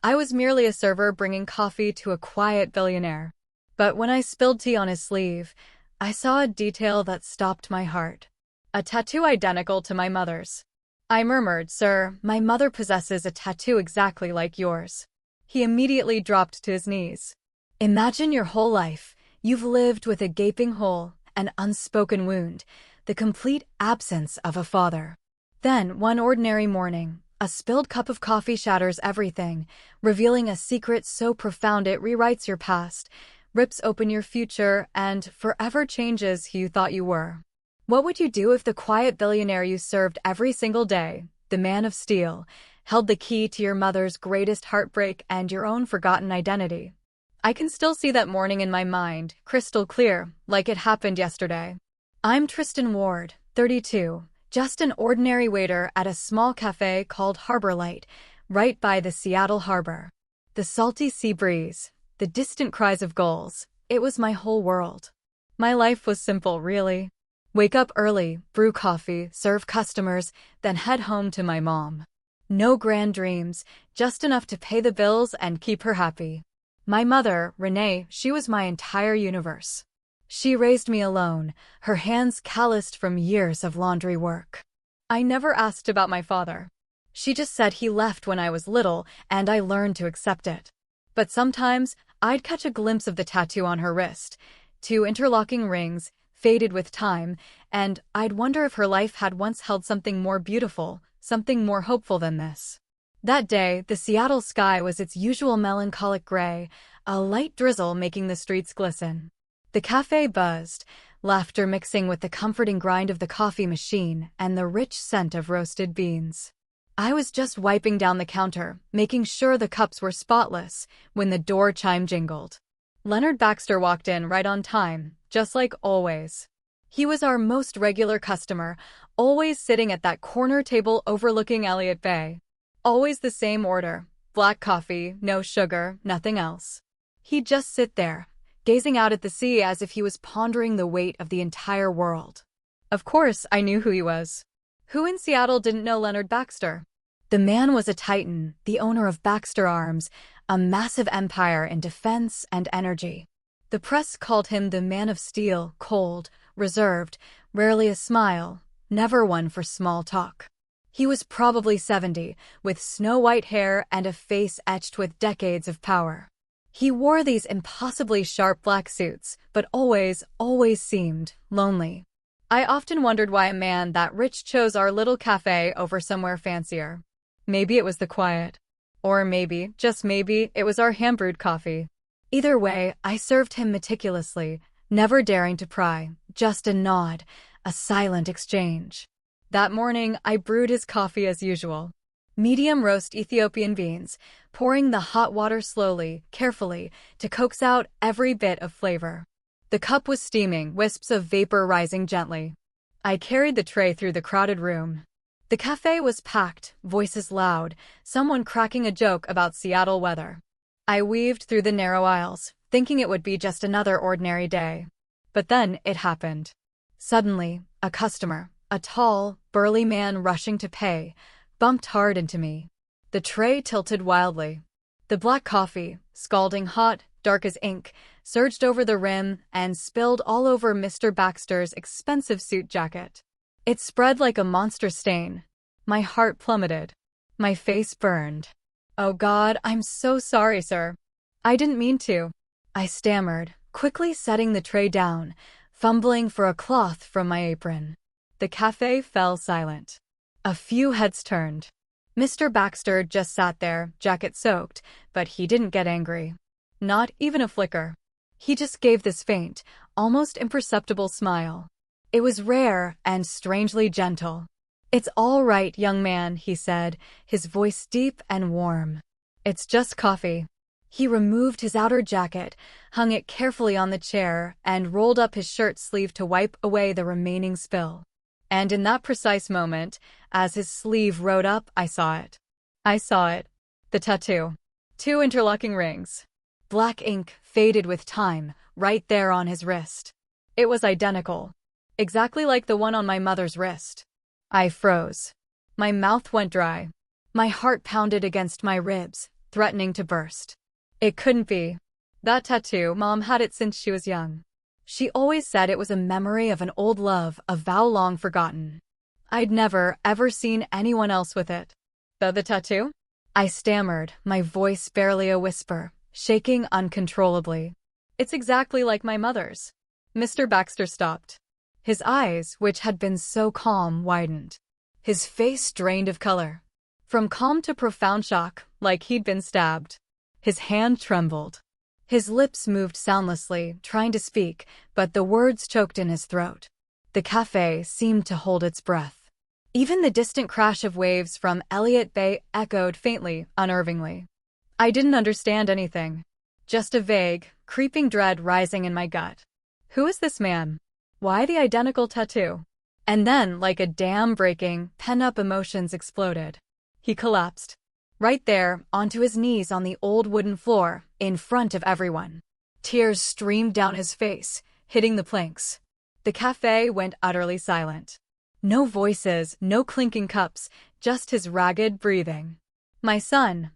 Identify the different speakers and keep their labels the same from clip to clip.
Speaker 1: I was merely a server bringing coffee to a quiet billionaire. But when I spilled tea on his sleeve, I saw a detail that stopped my heart. A tattoo identical to my mother's. I murmured, "Sir, my mother possesses a tattoo exactly like yours." He immediately dropped to his knees. Imagine your whole life. You've lived with a gaping hole, an unspoken wound, the complete absence of a father. Then, one ordinary morning, a spilled cup of coffee shatters everything, revealing a secret so profound it rewrites your past, rips open your future, and forever changes who you thought you were. What would you do if the quiet billionaire you served every single day, the man of steel, held the key to your mother's greatest heartbreak and your own forgotten identity? I can still see that morning in my mind, crystal clear, like it happened yesterday. I'm Tristan Ward, 32, just an ordinary waiter at a small cafe called Harbor Light, right by the Seattle harbor. The salty sea breeze, the distant cries of gulls, it was my whole world. My life was simple, really. Wake up early, brew coffee, serve customers, then head home to my mom. No grand dreams, just enough to pay the bills and keep her happy. My mother, Renee, she was my entire universe. She raised me alone, her hands calloused from years of laundry work. I never asked about my father. She just said he left when I was little, and I learned to accept it. But sometimes, I'd catch a glimpse of the tattoo on her wrist, 2 interlocking rings, faded with time, and I'd wonder if her life had once held something more beautiful, something more hopeful than this. That day, the Seattle sky was its usual melancholic gray, a light drizzle making the streets glisten. The cafe buzzed, laughter mixing with the comforting grind of the coffee machine and the rich scent of roasted beans. I was just wiping down the counter, making sure the cups were spotless, when the door chime jingled. Leonard Baxter walked in right on time, just like always. He was our most regular customer, always sitting at that corner table overlooking Elliott Bay. Always the same order, black coffee, no sugar, nothing else. He'd just sit there, gazing out at the sea as if he was pondering the weight of the entire world. Of course, I knew who he was. Who in Seattle didn't know Leonard Baxter? The man was a titan, the owner of Baxter Arms, a massive empire in defense and energy. The press called him the man of steel, cold, reserved, rarely a smile, never one for small talk. He was probably 70, with snow-white hair and a face etched with decades of power. He wore these impossibly sharp black suits, but always seemed lonely. I often wondered why a man that rich chose our little cafe over somewhere fancier. Maybe it was the quiet. Or maybe, just maybe, it was our hand-brewed coffee. Either way, I served him meticulously, never daring to pry, just a nod, a silent exchange. That morning, I brewed his coffee as usual. Medium roast Ethiopian beans, pouring the hot water slowly, carefully, to coax out every bit of flavor. The cup was steaming, wisps of vapor rising gently. I carried the tray through the crowded room. The cafe was packed, voices loud, someone cracking a joke about Seattle weather. I weaved through the narrow aisles, thinking it would be just another ordinary day. But then it happened. Suddenly, a customer, a tall, burly man rushing to pay, bumped hard into me. The tray tilted wildly. The black coffee, scalding hot, dark as ink, surged over the rim and spilled all over Mr. Baxter's expensive suit jacket. It spread like a monster stain. My heart plummeted. My face burned. "Oh God, I'm so sorry, sir. I didn't mean to," I stammered, quickly setting the tray down, fumbling for a cloth from my apron. The cafe fell silent. A few heads turned. Mr. Baxter just sat there, jacket soaked, but he didn't get angry. Not even a flicker. He just gave this faint, almost imperceptible smile. It was rare and strangely gentle. "It's all right, young man," he said, his voice deep and warm. "It's just coffee." He removed his outer jacket, hung it carefully on the chair, and rolled up his shirt sleeve to wipe away the remaining spill. And in that precise moment, as his sleeve rode up, I saw it. I saw it. The tattoo. 2 interlocking rings. Black ink, faded with time, right there on his wrist. It was identical. Exactly like the one on my mother's wrist. I froze. My mouth went dry. My heart pounded against my ribs, threatening to burst. It couldn't be. That tattoo, Mom had it since she was young. She always said it was a memory of an old love, a vow long forgotten. I'd never, ever seen anyone else with it. The tattoo? I stammered, my voice barely a whisper, shaking uncontrollably. It's exactly like my mother's. Mr. Baxter stopped. His eyes, which had been so calm, widened. His face drained of color. From calm to profound shock, like he'd been stabbed. His hand trembled. His lips moved soundlessly, trying to speak, but the words choked in his throat. The cafe seemed to hold its breath. Even the distant crash of waves from Elliott Bay echoed faintly, unnervingly. I didn't understand anything. Just a vague, creeping dread rising in my gut. Who is this man? Why the identical tattoo? And then, like a dam breaking, pent-up emotions exploded. He collapsed. Right there, onto his knees on the old wooden floor, in front of everyone. Tears streamed down his face, hitting the planks. The cafe went utterly silent. No voices, no clinking cups, just his ragged breathing. My son,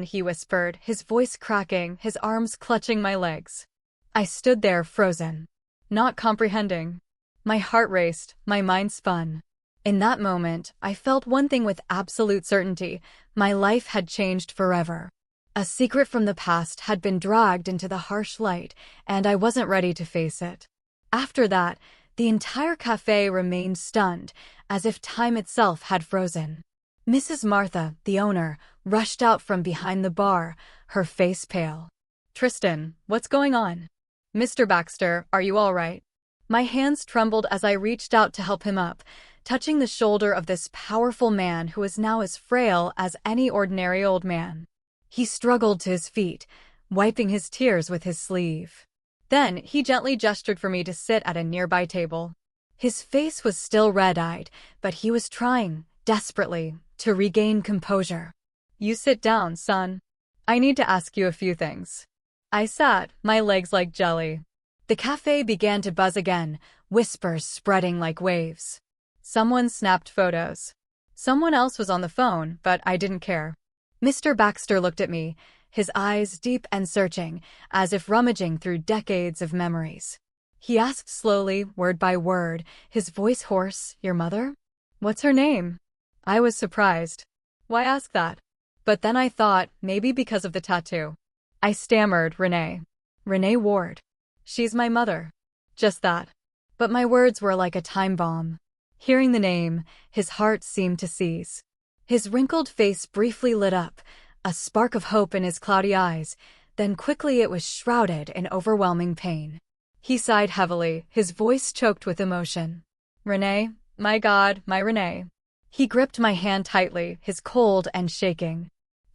Speaker 1: he whispered, his voice cracking, his arms clutching my legs. I stood there frozen, not comprehending. My heart raced, my mind spun. In that moment, I felt one thing with absolute certainty: my life had changed forever. A secret from the past had been dragged into the harsh light, and I wasn't ready to face it. After that, the entire cafe remained stunned, as if time itself had frozen. Mrs. Martha, the owner, rushed out from behind the bar, her face pale. "Tristan, what's going on? Mr. Baxter, are you all right?" My hands trembled as I reached out to help him up, touching the shoulder of this powerful man who was now as frail as any ordinary old man. He struggled to his feet, wiping his tears with his sleeve. Then he gently gestured for me to sit at a nearby table. His face was still red-eyed, but he was trying, desperately, to regain composure. "You sit down, son. I need to ask you a few things." I sat, my legs like jelly. The cafe began to buzz again, whispers spreading like waves. Someone snapped photos. Someone else was on the phone, but I didn't care. Mr. Baxter looked at me, his eyes deep and searching, as if rummaging through decades of memories. He asked slowly, word by word, his voice hoarse, "Your mother? What's her name?" I was surprised. Why ask that? But then I thought, maybe because of the tattoo. I stammered, "Renee. Renee Ward. She's my mother." Just that. But my words were like a time bomb. Hearing the name, his heart seemed to seize. His wrinkled face briefly lit up, a spark of hope in his cloudy eyes, then quickly it was shrouded in overwhelming pain. He sighed heavily, his voice choked with emotion. "Renee, my God, my Renee." He gripped my hand tightly, his cold and shaking.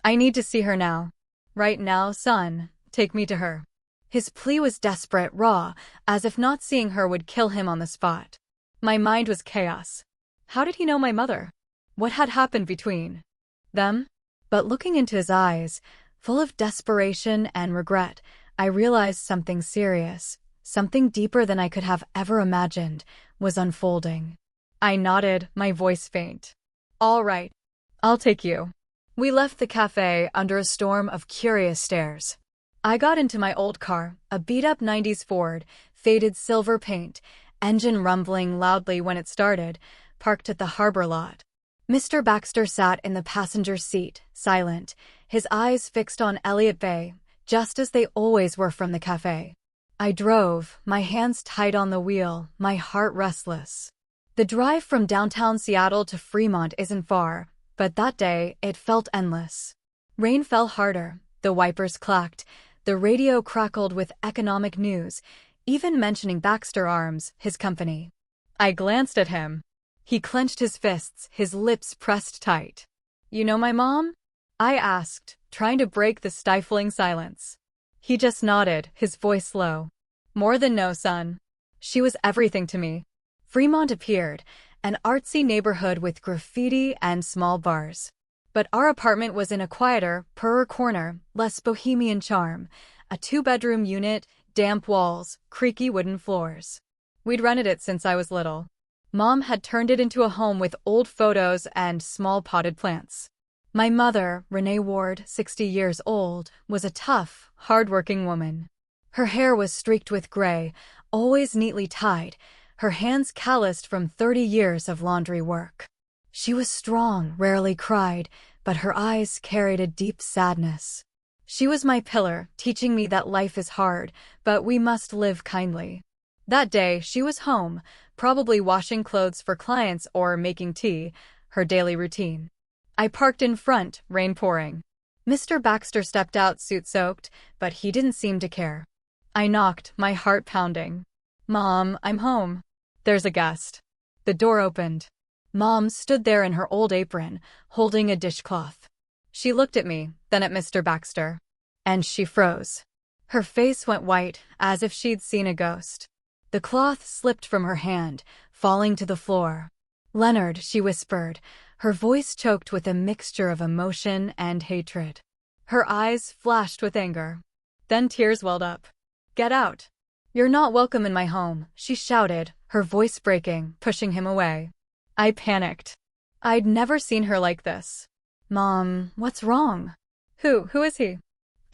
Speaker 1: "I need to see her now. Right now, son. Take me to her." His plea was desperate, raw, as if not seeing her would kill him on the spot. My mind was chaos. How did he know my mother? What had happened between them? But looking into his eyes, full of desperation and regret, I realized something serious, something deeper than I could have ever imagined, was unfolding. I nodded, my voice faint. "All right. I'll take you." We left the cafe under a storm of curious stares. I got into my old car, a beat-up 90s Ford, faded silver paint, engine rumbling loudly when it started, parked at the harbor lot. Mr. Baxter sat in the passenger seat, silent, his eyes fixed on Elliott Bay, just as they always were from the cafe. I drove, my hands tight on the wheel, my heart restless. The drive from downtown Seattle to Fremont isn't far, but that day it felt endless. Rain fell harder, the wipers clacked, the radio crackled with economic news, even mentioning Baxter Arms, his company. I glanced at him. He clenched his fists, his lips pressed tight. "You know my mom?" I asked, trying to break the stifling silence. He just nodded, his voice low. "More than no, son. She was everything to me." Fremont appeared, an artsy neighborhood with graffiti and small bars. But our apartment was in a quieter, poorer corner, less bohemian charm, a 2-bedroom unit, damp walls, creaky wooden floors. We'd rented it since I was little. Mom had turned it into a home with old photos and small potted plants. My mother, Renee Ward, 60 years old, was a tough, hard-working woman. Her hair was streaked with gray, always neatly tied, her hands calloused from 30 years of laundry work. She was strong, rarely cried, but her eyes carried a deep sadness. She was my pillar, teaching me that life is hard, but we must live kindly. That day, she was home, probably washing clothes for clients or making tea, her daily routine. I parked in front, rain pouring. Mr. Baxter stepped out, suit soaked, but he didn't seem to care. I knocked, my heart pounding. "Mom, I'm home." "There's a guest." The door opened. Mom stood there in her old apron, holding a dishcloth. She looked at me, then at Mr. Baxter. And she froze. Her face went white, as if she'd seen a ghost. The cloth slipped from her hand, falling to the floor. "Leonard," she whispered, her voice choked with a mixture of emotion and hatred. Her eyes flashed with anger. Then tears welled up. "Get out. You're not welcome in my home," she shouted, her voice breaking, pushing him away. I panicked. I'd never seen her like this. "Mom, what's wrong?" Who is he?"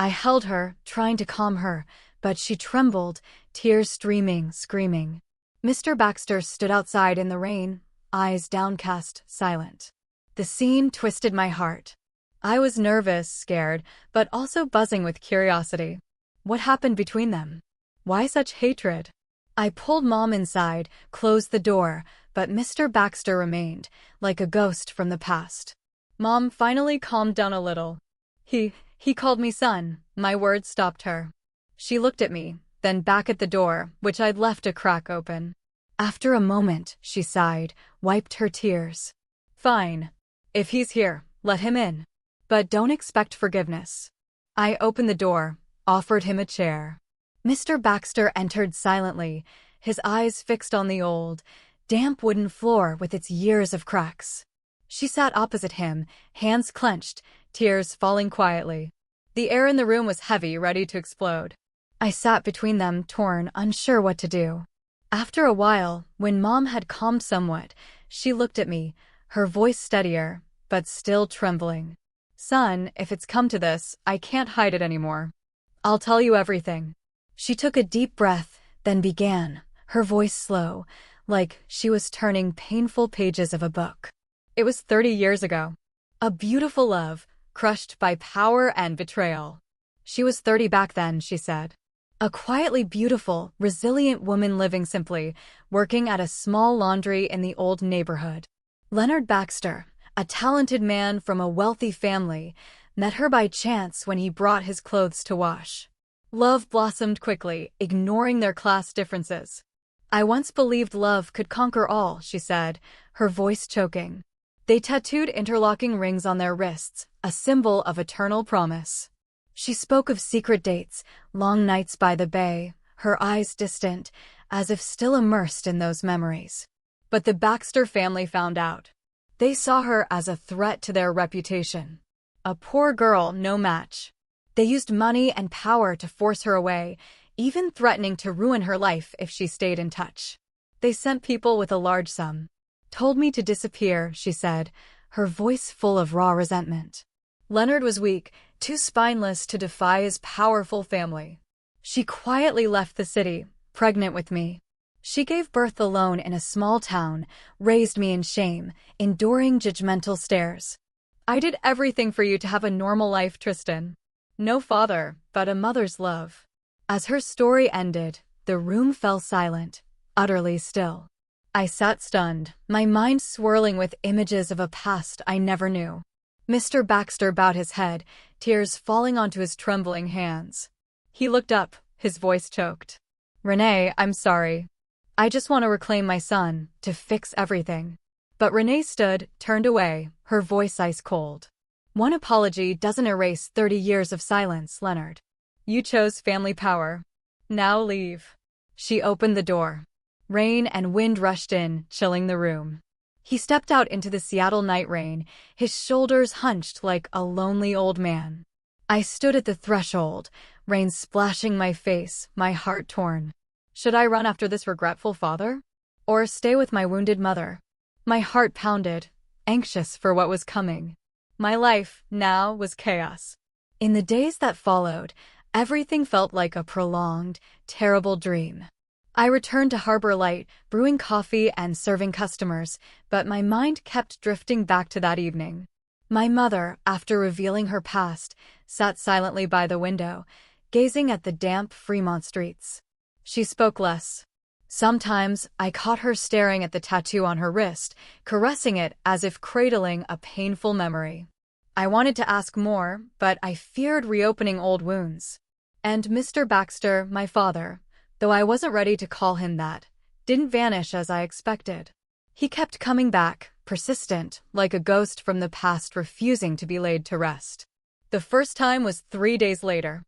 Speaker 1: I held her, trying to calm her, but she trembled, tears streaming, screaming. Mr. Baxter stood outside in the rain, eyes downcast, silent. The scene twisted my heart. I was nervous, scared, but also buzzing with curiosity. What happened between them? Why such hatred? I pulled Mom inside, closed the door, but Mr. Baxter remained, like a ghost from the past. Mom finally calmed down a little. He called me son." My words stopped her. She looked at me, then back at the door, which I'd left a crack open. After a moment, she sighed, wiped her tears. "Fine. If he's here, let him in. But don't expect forgiveness." I opened the door, offered him a chair. Mr. Baxter entered silently, his eyes fixed on the old, damp wooden floor with its years of cracks. She sat opposite him, hands clenched, tears falling quietly. The air in the room was heavy, ready to explode. I sat between them, torn, unsure what to do. After a while, when Mom had calmed somewhat, she looked at me, her voice steadier, but still trembling. "Son, if it's come to this, I can't hide it anymore. I'll tell you everything." She took a deep breath, then began, her voice slow, like she was turning painful pages of a book. It was 30 years ago. A beautiful love, crushed by power and betrayal. She was 30 back then, she said. A quietly beautiful, resilient woman living simply, working at a small laundry in the old neighborhood. Leonard Baxter, a talented man from a wealthy family, met her by chance when he brought his clothes to wash. Love blossomed quickly, ignoring their class differences. "I once believed love could conquer all," she said, her voice choking. They tattooed interlocking rings on their wrists, a symbol of eternal promise. She spoke of secret dates, long nights by the bay, her eyes distant, as if still immersed in those memories. But the Baxter family found out. They saw her as a threat to their reputation. A poor girl, no match. They used money and power to force her away, even threatening to ruin her life if she stayed in touch. They sent people with a large sum. "Told me to disappear," she said, her voice full of raw resentment. Leonard was weak, too spineless to defy his powerful family. She quietly left the city, pregnant with me. She gave birth alone in a small town, raised me in shame, enduring judgmental stares. "I did everything for you to have a normal life, Tristan. No father, but a mother's love." As her story ended, the room fell silent, utterly still. I sat stunned, my mind swirling with images of a past I never knew. Mr. Baxter bowed his head, tears falling onto his trembling hands. He looked up, his voice choked. "Renee, I'm sorry. I just want to reclaim my son, to fix everything." But Renee stood, turned away, her voice ice cold. "One apology doesn't erase 30 years of silence, Leonard. You chose family power. Now leave." She opened the door. Rain and wind rushed in, chilling the room. He stepped out into the Seattle night rain, his shoulders hunched like a lonely old man. I stood at the threshold, rain splashing my face, my heart torn. Should I run after this regretful father? Or stay with my wounded mother? My heart pounded, anxious for what was coming. My life now was chaos. In the days that followed, everything felt like a prolonged, terrible dream. I returned to Harbor Light, brewing coffee and serving customers, but my mind kept drifting back to that evening. My mother, after revealing her past, sat silently by the window, gazing at the damp Fremont streets. She spoke less. Sometimes I caught her staring at the tattoo on her wrist, caressing it as if cradling a painful memory. I wanted to ask more, but I feared reopening old wounds. And Mr. Baxter, my father, though I wasn't ready to call him that, didn't vanish as I expected. He kept coming back, persistent, like a ghost from the past refusing to be laid to rest. The first time was 3 days later.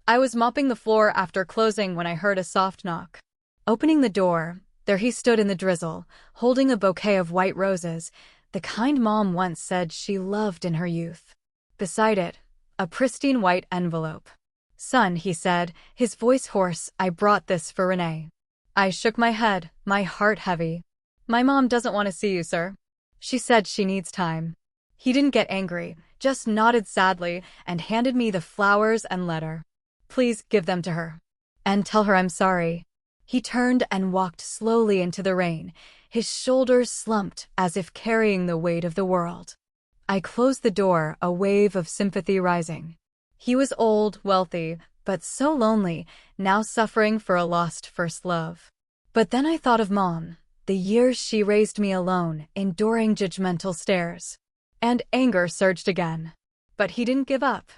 Speaker 1: I was mopping the floor after closing when I heard a soft knock. Opening the door, there he stood in the drizzle, holding a bouquet of white roses, the kind Mom once said she loved in her youth. Beside it, a pristine white envelope. "Son," he said, his voice hoarse, "I brought this for Renee." I shook my head, my heart heavy. "My mom doesn't want to see you, sir. She said she needs time." He didn't get angry, just nodded sadly and handed me the flowers and letter. "Please give them to her. And tell her I'm sorry." He turned and walked slowly into the rain, his shoulders slumped as if carrying the weight of the world. I closed the door, a wave of sympathy rising. He was old, wealthy, but so lonely, now suffering for a lost first love. But then I thought of Mom, the years she raised me alone, enduring judgmental stares. And anger surged again. But he didn't give up.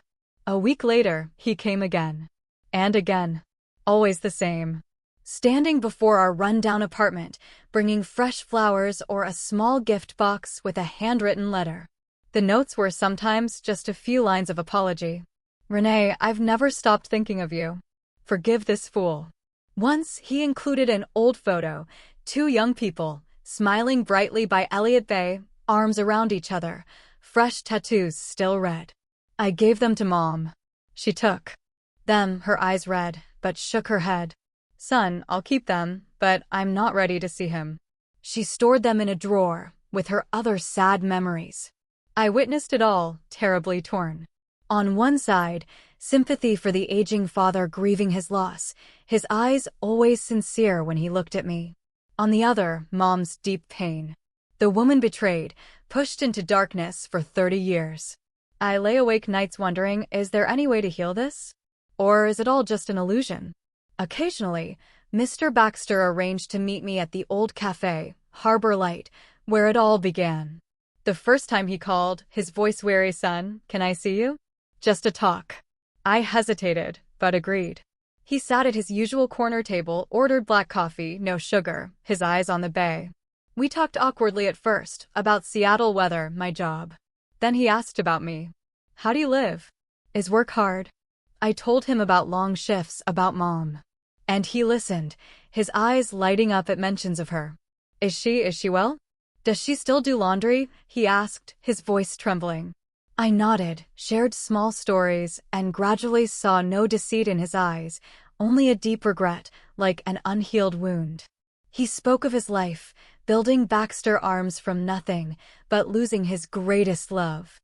Speaker 1: A week later, he came again. And again. Always the same. Standing before our run-down apartment, bringing fresh flowers or a small gift box with a handwritten letter. The notes were sometimes just a few lines of apology. "Renee, I've never stopped thinking of you. Forgive this fool." Once, he included an old photo, 2 young people, smiling brightly by Elliott Bay, arms around each other, fresh tattoos still red. I gave them to Mom. She took them, her eyes red, but shook her head. "Son, I'll keep them, but I'm not ready to see him." She stored them in a drawer, with her other sad memories. I witnessed it all, terribly torn. On one side, sympathy for the aging father grieving his loss, his eyes always sincere when he looked at me. On the other, Mom's deep pain. The woman betrayed, pushed into darkness for 30 years. I lay awake nights wondering, is there any way to heal this? Or is it all just an illusion? Occasionally, Mr. Baxter arranged to meet me at the old cafe, Harbor Light, where it all began. The first time he called, his voice weary, "Son, can I see you?" Just a talk. I hesitated, but agreed. He sat at his usual corner table, ordered black coffee, no sugar, his eyes on the bay. We talked awkwardly at first, about Seattle weather, my job. Then he asked about me. "How do you live? Is work hard?" I told him about long shifts, about Mom. And he listened, his eyes lighting up at mentions of her. Is she well? Does she still do laundry?" he asked, his voice trembling. I nodded, shared small stories, and gradually saw no deceit in his eyes, only a deep regret, like an unhealed wound. He spoke of his life, building Baxter Arms from nothing, but losing his greatest love.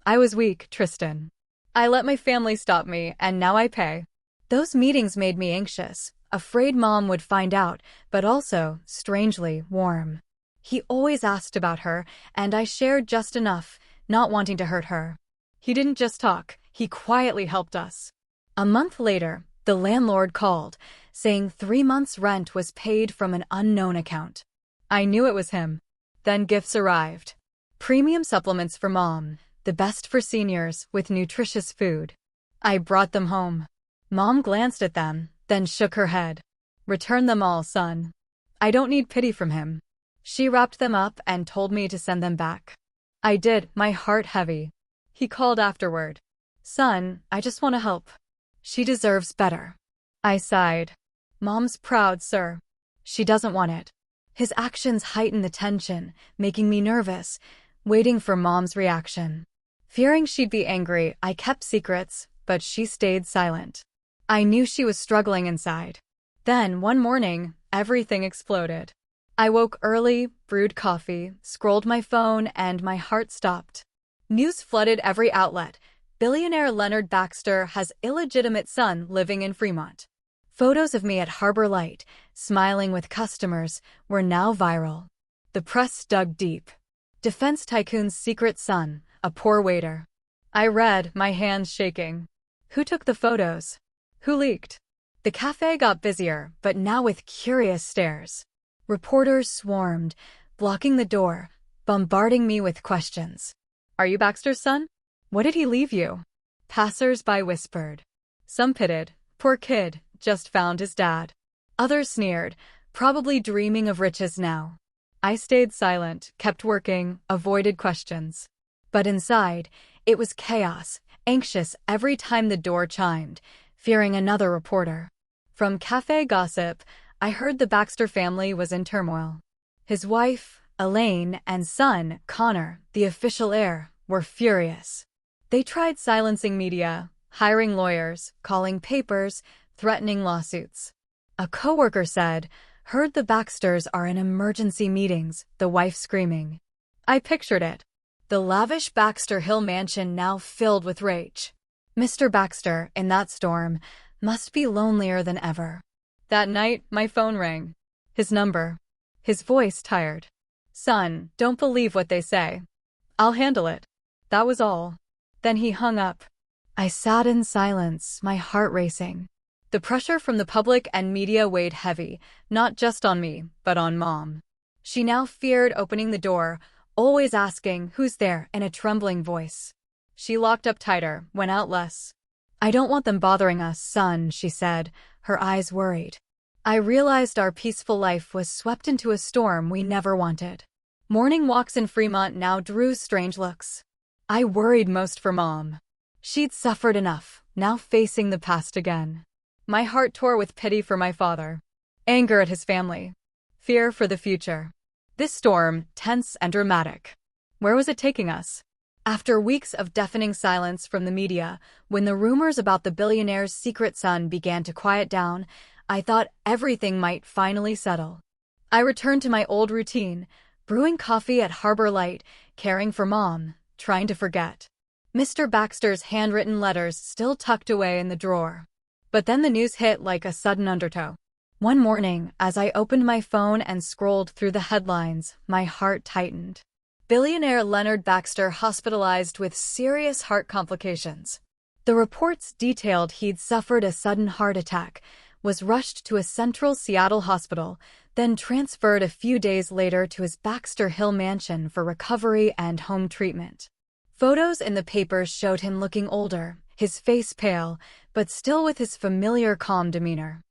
Speaker 1: I was weak, Tristan. I let my family stop me, and now I pay. Those meetings made me anxious, afraid Mom would find out, but also, strangely, warm. He always asked about her, and I shared just enough, not wanting to hurt her. He didn't just talk, he quietly helped us. A month later, the landlord called, saying 3 months' rent was paid from an unknown account. I knew it was him. Then gifts arrived. Premium supplements for Mom, the best for seniors, with nutritious food. I brought them home. Mom glanced at them, then shook her head. "Return them all, son. I don't need pity from him." She wrapped them up and told me to send them back. I did, my heart heavy. He called afterward. "Son, I just want to help. She deserves better." I sighed. "Mom's proud, sir. She doesn't want it." His actions heightened the tension, making me nervous, waiting for Mom's reaction. Fearing she'd be angry, I kept secrets, but she stayed silent. I knew she was struggling inside. Then, one morning, everything exploded. I woke early, brewed coffee, scrolled my phone, and my heart stopped. News flooded every outlet. Billionaire Leonard Baxter has illegitimate son living in Fremont. Photos of me at Harbor Light, smiling with customers, were now viral. The press dug deep. Defense tycoon's secret son, a poor waiter. I read, my hands shaking. Who took the photos? Who leaked? The cafe got busier, but now with curious stares. Reporters swarmed, blocking the door, bombarding me with questions. Are you Baxter's son? What did he leave you? Passers-by whispered. Some pitied. Poor kid, just found his dad. Others sneered, probably dreaming of riches now. I stayed silent, kept working, avoided questions. But inside, it was chaos, anxious every time the door chimed, fearing another reporter. From cafe gossip, I heard the Baxter family was in turmoil. His wife, Elaine, and son, Connor, the official heir, were furious. They tried silencing media, hiring lawyers, calling papers, threatening lawsuits. A coworker said, "Heard the Baxters are in emergency meetings," the wife screaming. I pictured it. The lavish Baxter Hill mansion now filled with rage. Mr. Baxter, in that storm, must be lonelier than ever. That night, my phone rang. His number. His voice tired. "Son, don't believe what they say. I'll handle it." That was all. Then he hung up. I sat in silence, my heart racing. The pressure from the public and media weighed heavy, not just on me, but on Mom. She now feared opening the door, always asking, "Who's there?" in a trembling voice. She locked up tighter, went out less. "I don't want them bothering us, son," she said, her eyes worried. I realized our peaceful life was swept into a storm we never wanted. Morning walks in Fremont now drew strange looks. I worried most for Mom. She'd suffered enough, now facing the past again. My heart tore with pity for my father, anger at his family, fear for the future. This storm, tense and dramatic. Where was it taking us? After weeks of deafening silence from the media, when the rumors about the billionaire's secret son began to quiet down, I thought everything might finally settle. I returned to my old routine, brewing coffee at Harbor Light, caring for Mom, trying to forget. Mr. Baxter's handwritten letters still tucked away in the drawer. But then the news hit like a sudden undertow. One morning, as I opened my phone and scrolled through the headlines, my heart tightened. Billionaire Leonard Baxter hospitalized with serious heart complications. The reports detailed he'd suffered a sudden heart attack, was rushed to a central Seattle hospital, then transferred a few days later to his Baxter Hill mansion for recovery and home treatment. Photos in the papers showed him looking older, his face pale, but still with his familiar calm demeanor.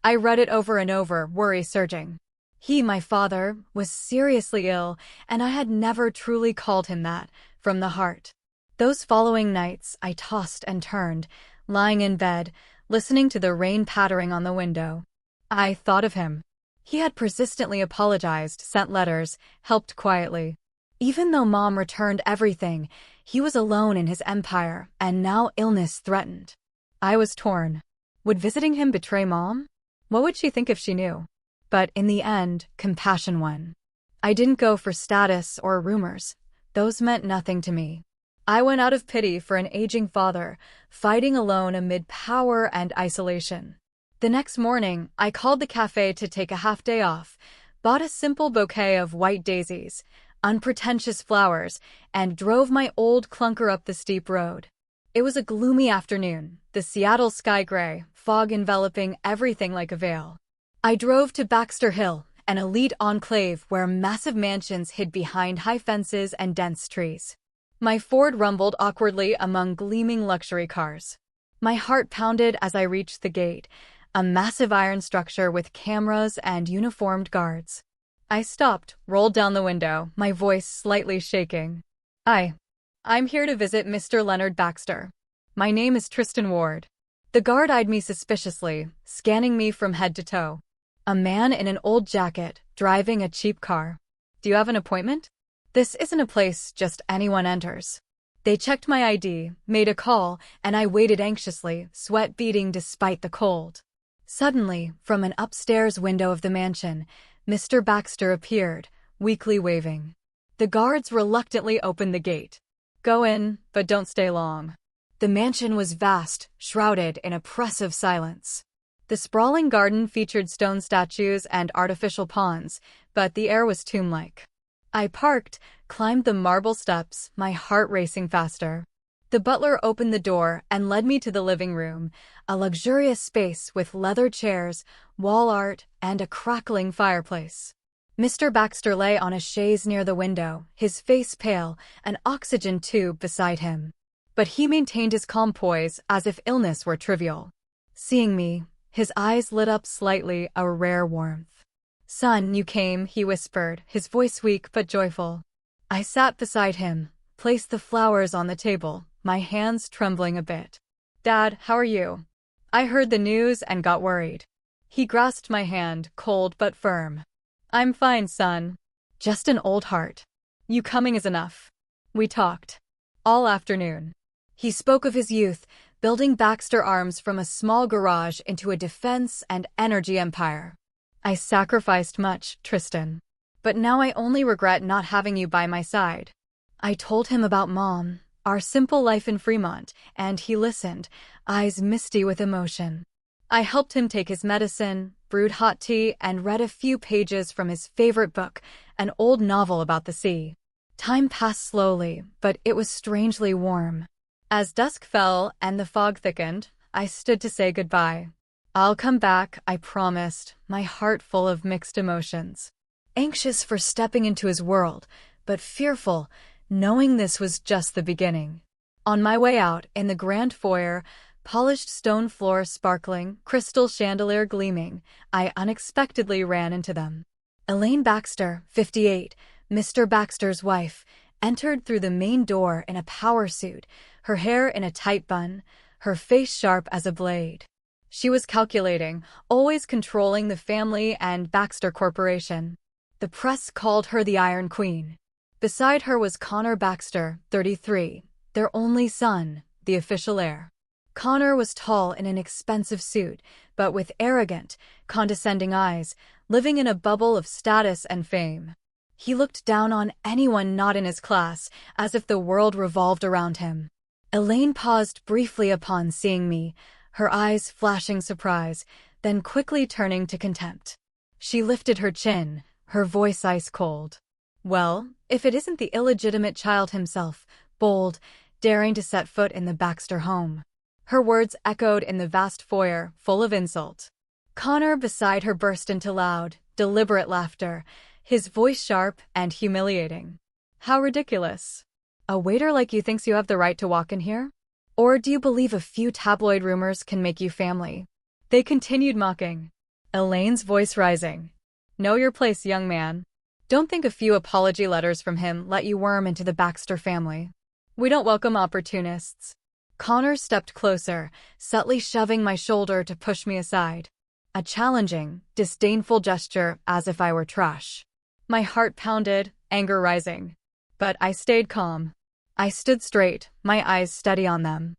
Speaker 1: I read it over and over, worry surging. He, my father, was seriously ill, and I had never truly called him that, from the heart. Those following nights, I tossed and turned, lying in bed, listening to the rain pattering on the window. I thought of him. He had persistently apologized, sent letters, helped quietly. Even though Mom returned everything, he was alone in his empire, and now illness threatened. I was torn. Would visiting him betray Mom? What would she think if she knew? But in the end, compassion won. I didn't go for status or rumors. Those meant nothing to me. I went out of pity for an aging father, fighting alone amid power and isolation. The next morning, I called the cafe to take a half-day off, bought a simple bouquet of white daisies, unpretentious flowers, and drove my old clunker up the steep road. It was a gloomy afternoon, the Seattle sky gray, fog enveloping everything like a veil. I drove to Baxter Hill, an elite enclave where massive mansions hid behind high fences and dense trees. My Ford rumbled awkwardly among gleaming luxury cars. My heart pounded as I reached the gate, a massive iron structure with cameras and uniformed guards. I stopped, rolled down the window, my voice slightly shaking. I'm here to visit Mr. Leonard Baxter. My name is Tristan Ward. The guard eyed me suspiciously, scanning me from head to toe. A man in an old jacket, driving a cheap car. Do you have an appointment? This isn't a place just anyone enters. They checked my ID, made a call, and I waited anxiously, sweat beading despite the cold. Suddenly, from an upstairs window of the mansion, Mr. Baxter appeared, weakly waving. The guards reluctantly opened the gate. Go in, but don't stay long. The mansion was vast, shrouded in oppressive silence. The sprawling garden featured stone statues and artificial ponds, but the air was tomb-like. I parked, climbed the marble steps, my heart racing faster. The butler opened the door and led me to the living room, a luxurious space with leather chairs, wall art, and a crackling fireplace. Mr. Baxter lay on a chaise near the window, his face pale, an oxygen tube beside him. But he maintained his calm poise as if illness were trivial. Seeing me, his eyes lit up slightly, a rare warmth. "Son, you came," he whispered, his voice weak but joyful. I sat beside him, placed the flowers on the table, my hands trembling a bit. "Dad, how are you? I heard the news and got worried." He grasped my hand, cold but firm. "I'm fine, son. Just an old heart. You coming is enough." We talked all afternoon. He spoke of his youth, building Baxter Arms from a small garage into a defense and energy empire. "I sacrificed much, Tristan. But now I only regret not having you by my side." I told him about Mom, our simple life in Fremont, and he listened, eyes misty with emotion. I helped him take his medicine, brewed hot tea, and read a few pages from his favorite book, an old novel about the sea. Time passed slowly, but it was strangely warm. As dusk fell and the fog thickened, I stood to say goodbye. "I'll come back," I promised, my heart full of mixed emotions. Anxious for stepping into his world, but fearful, knowing this was just the beginning. On my way out, in the grand foyer, polished stone floor sparkling, crystal chandelier gleaming, I unexpectedly ran into them. Elaine Baxter, 58, Mr. Baxter's wife, entered through the main door in a power suit, her hair in a tight bun, her face sharp as a blade. She was calculating, always controlling the family and Baxter Corporation. The press called her the Iron Queen. Beside her was Connor Baxter, 33, their only son, the official heir. Connor was tall in an expensive suit, but with arrogant, condescending eyes, living in a bubble of status and fame. He looked down on anyone not in his class, as if the world revolved around him. Elaine paused briefly upon seeing me, her eyes flashing surprise, then quickly turning to contempt. She lifted her chin, her voice ice cold. "Well, if it isn't the illegitimate child himself, bold, daring to set foot in the Baxter home." Her words echoed in the vast foyer, full of insult. Connor beside her burst into loud, deliberate laughter, his voice sharp and humiliating. "How ridiculous. A waiter like you thinks you have the right to walk in here? Or do you believe a few tabloid rumors can make you family?" They continued mocking, Elaine's voice rising. "Know your place, young man. Don't think a few apology letters from him let you worm into the Baxter family. We don't welcome opportunists." Connor stepped closer, subtly shoving my shoulder to push me aside. A challenging, disdainful gesture, as if I were trash. My heart pounded, anger rising. But I stayed calm. I stood straight, my eyes steady on them.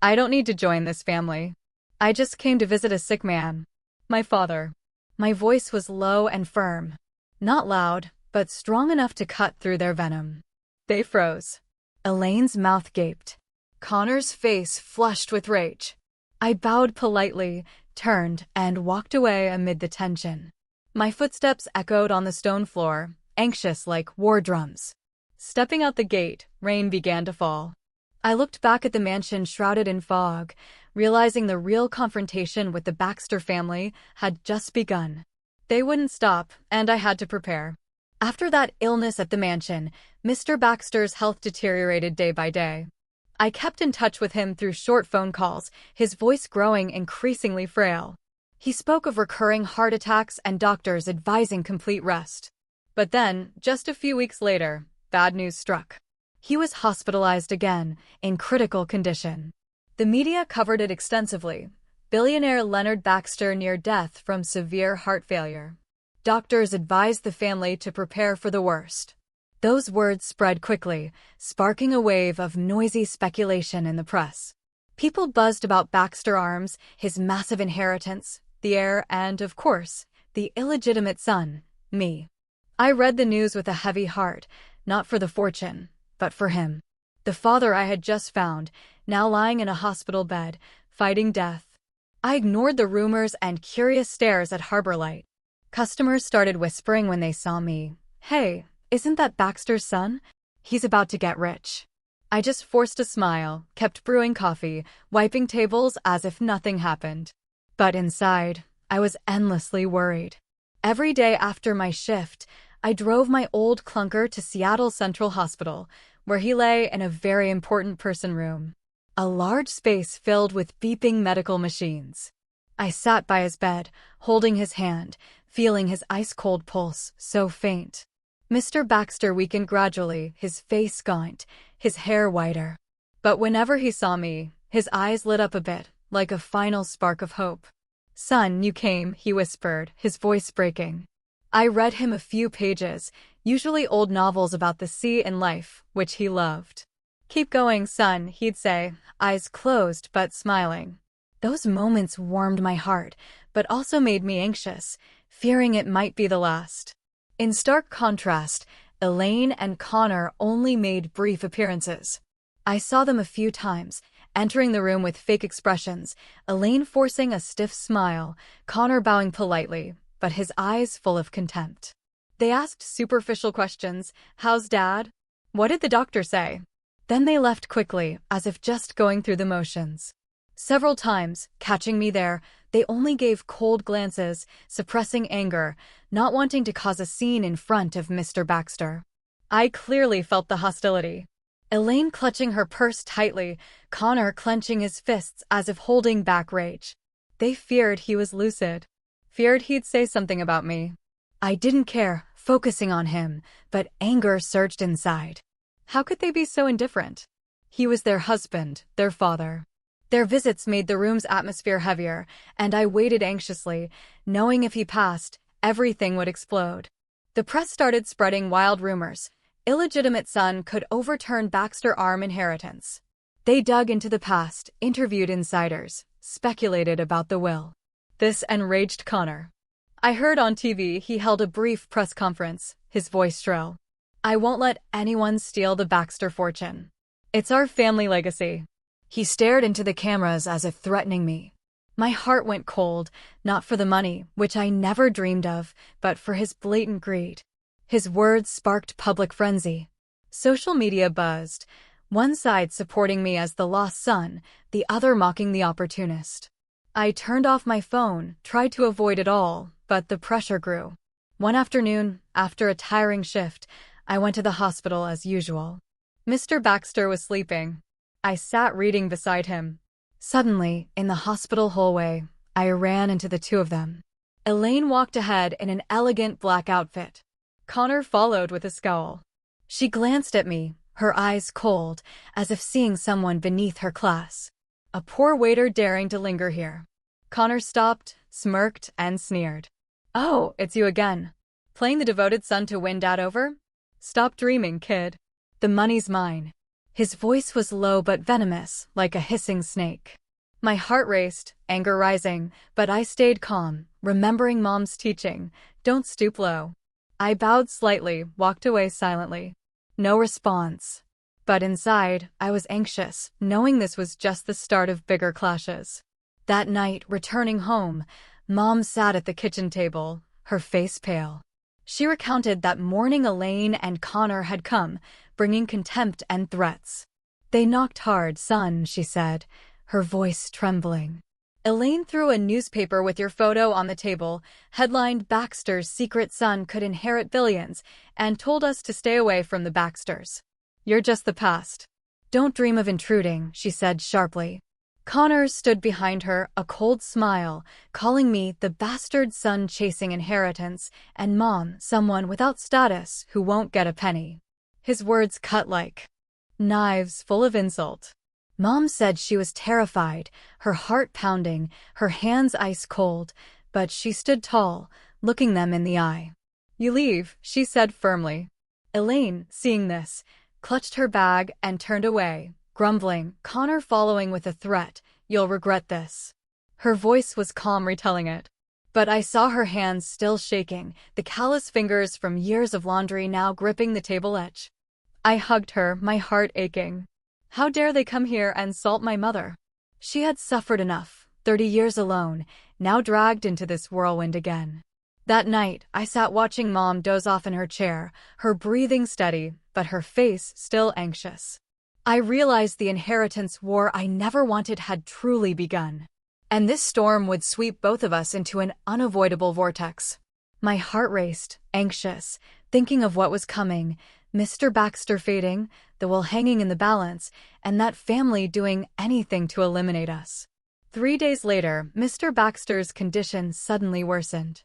Speaker 1: "I don't need to join this family. I just came to visit a sick man. My father." My voice was low and firm. Not loud, but strong enough to cut through their venom. They froze. Elaine's mouth gaped. Connor's face flushed with rage. I bowed politely, turned, and walked away amid the tension. My footsteps echoed on the stone floor, anxious like war drums. Stepping out the gate, rain began to fall. I looked back at the mansion shrouded in fog, realizing the real confrontation with the Baxter family had just begun. They wouldn't stop, and I had to prepare. After that illness at the mansion, Mr. Baxter's health deteriorated day by day. I kept in touch with him through short phone calls, his voice growing increasingly frail. He spoke of recurring heart attacks and doctors advising complete rest. But then, just a few weeks later, bad news struck. He was hospitalized again, in critical condition. The media covered it extensively. Billionaire Leonard Baxter near death from severe heart failure. Doctors advised the family to prepare for the worst. Those words spread quickly, sparking a wave of noisy speculation in the press. People buzzed about Baxter Arms, his massive inheritance, the heir, and, of course, the illegitimate son, me. I read the news with a heavy heart, not for the fortune, but for him. The father I had just found, now lying in a hospital bed, fighting death. I ignored the rumors and curious stares at Harbor Light. Customers started whispering when they saw me. "Hey, isn't that Baxter's son? He's about to get rich." I just forced a smile, kept brewing coffee, wiping tables as if nothing happened. But inside, I was endlessly worried. Every day after my shift, I drove my old clunker to Seattle Central Hospital, where he lay in a very important person room. A large space filled with beeping medical machines. I sat by his bed, holding his hand, feeling his ice-cold pulse, so faint. Mr. Baxter weakened gradually, his face gaunt, his hair whiter. But whenever he saw me, his eyes lit up a bit, like a final spark of hope. "Son, you came," he whispered, his voice breaking. I read him a few pages, usually old novels about the sea and life, which he loved. "Keep going, son," he'd say, eyes closed but smiling. Those moments warmed my heart, but also made me anxious, fearing it might be the last. In stark contrast, Elaine and Connor only made brief appearances. I saw them a few times, entering the room with fake expressions, Elaine forcing a stiff smile, Connor bowing politely, but his eyes full of contempt. They asked superficial questions. "How's Dad? What did the doctor say?" Then they left quickly, as if just going through the motions. Several times, catching me there, they only gave cold glances, suppressing anger, not wanting to cause a scene in front of Mr. Baxter. I clearly felt the hostility. Elaine clutching her purse tightly, Connor clenching his fists as if holding back rage. They feared he was lucid. Feared he'd say something about me. I didn't care, focusing on him, but anger surged inside. How could they be so indifferent? He was their husband, their father. Their visits made the room's atmosphere heavier, and I waited anxiously, knowing if he passed, everything would explode. The press started spreading wild rumors. Illegitimate son could overturn Baxter Arm inheritance. They dug into the past, interviewed insiders, speculated about the will. This enraged Connor. I heard on TV he held a brief press conference, his voice shrill. "I won't let anyone steal the Baxter fortune. It's our family legacy." He stared into the cameras as if threatening me. My heart went cold, not for the money, which I never dreamed of, but for his blatant greed. His words sparked public frenzy. Social media buzzed, one side supporting me as the lost son, the other mocking the opportunist. I turned off my phone, tried to avoid it all, but the pressure grew. One afternoon, after a tiring shift, I went to the hospital as usual. Mr. Baxter was sleeping. I sat reading beside him. Suddenly, in the hospital hallway, I ran into the two of them. Elaine walked ahead in an elegant black outfit. Connor followed with a scowl. She glanced at me, her eyes cold, as if seeing someone beneath her class. A poor waiter daring to linger here. Connor stopped, smirked, and sneered. "Oh, it's you again. Playing the devoted son to win Dad over? Stop dreaming, kid. The money's mine." His voice was low but venomous, like a hissing snake. My heart raced, anger rising, but I stayed calm, remembering Mom's teaching, don't stoop low. I bowed slightly, walked away silently. No response. But inside, I was anxious, knowing this was just the start of bigger clashes. That night, returning home, Mom sat at the kitchen table, her face pale. She recounted that morning Elaine and Connor had come, bringing contempt and threats. "They knocked hard, son," she said, her voice trembling. Elaine threw a newspaper with your photo on the table, headlined "Baxter's secret son could inherit billions," and told us to stay away from the Baxters. "You're just the past. Don't dream of intruding," she said sharply. Connor stood behind her, a cold smile, calling me the bastard son chasing inheritance, and Mom, someone without status who won't get a penny. His words cut like knives, full of insult. Mom said she was terrified, her heart pounding, her hands ice cold, but she stood tall, looking them in the eye. "You leave," she said firmly. Elaine, seeing this, clutched her bag and turned away, grumbling, Connor following with a threat, "You'll regret this." Her voice was calm retelling it. But I saw her hands still shaking, the callous fingers from years of laundry now gripping the table edge. I hugged her, my heart aching. How dare they come here and salt my mother? She had suffered enough, 30 years alone, now dragged into this whirlwind again. That night, I sat watching Mom doze off in her chair, her breathing steady, but her face still anxious. I realized the inheritance war I never wanted had truly begun. And this storm would sweep both of us into an unavoidable vortex. My heart raced, anxious, thinking of what was coming, Mr. Baxter fading, the will hanging in the balance, and that family doing anything to eliminate us. 3 days later, Mr. Baxter's condition suddenly worsened.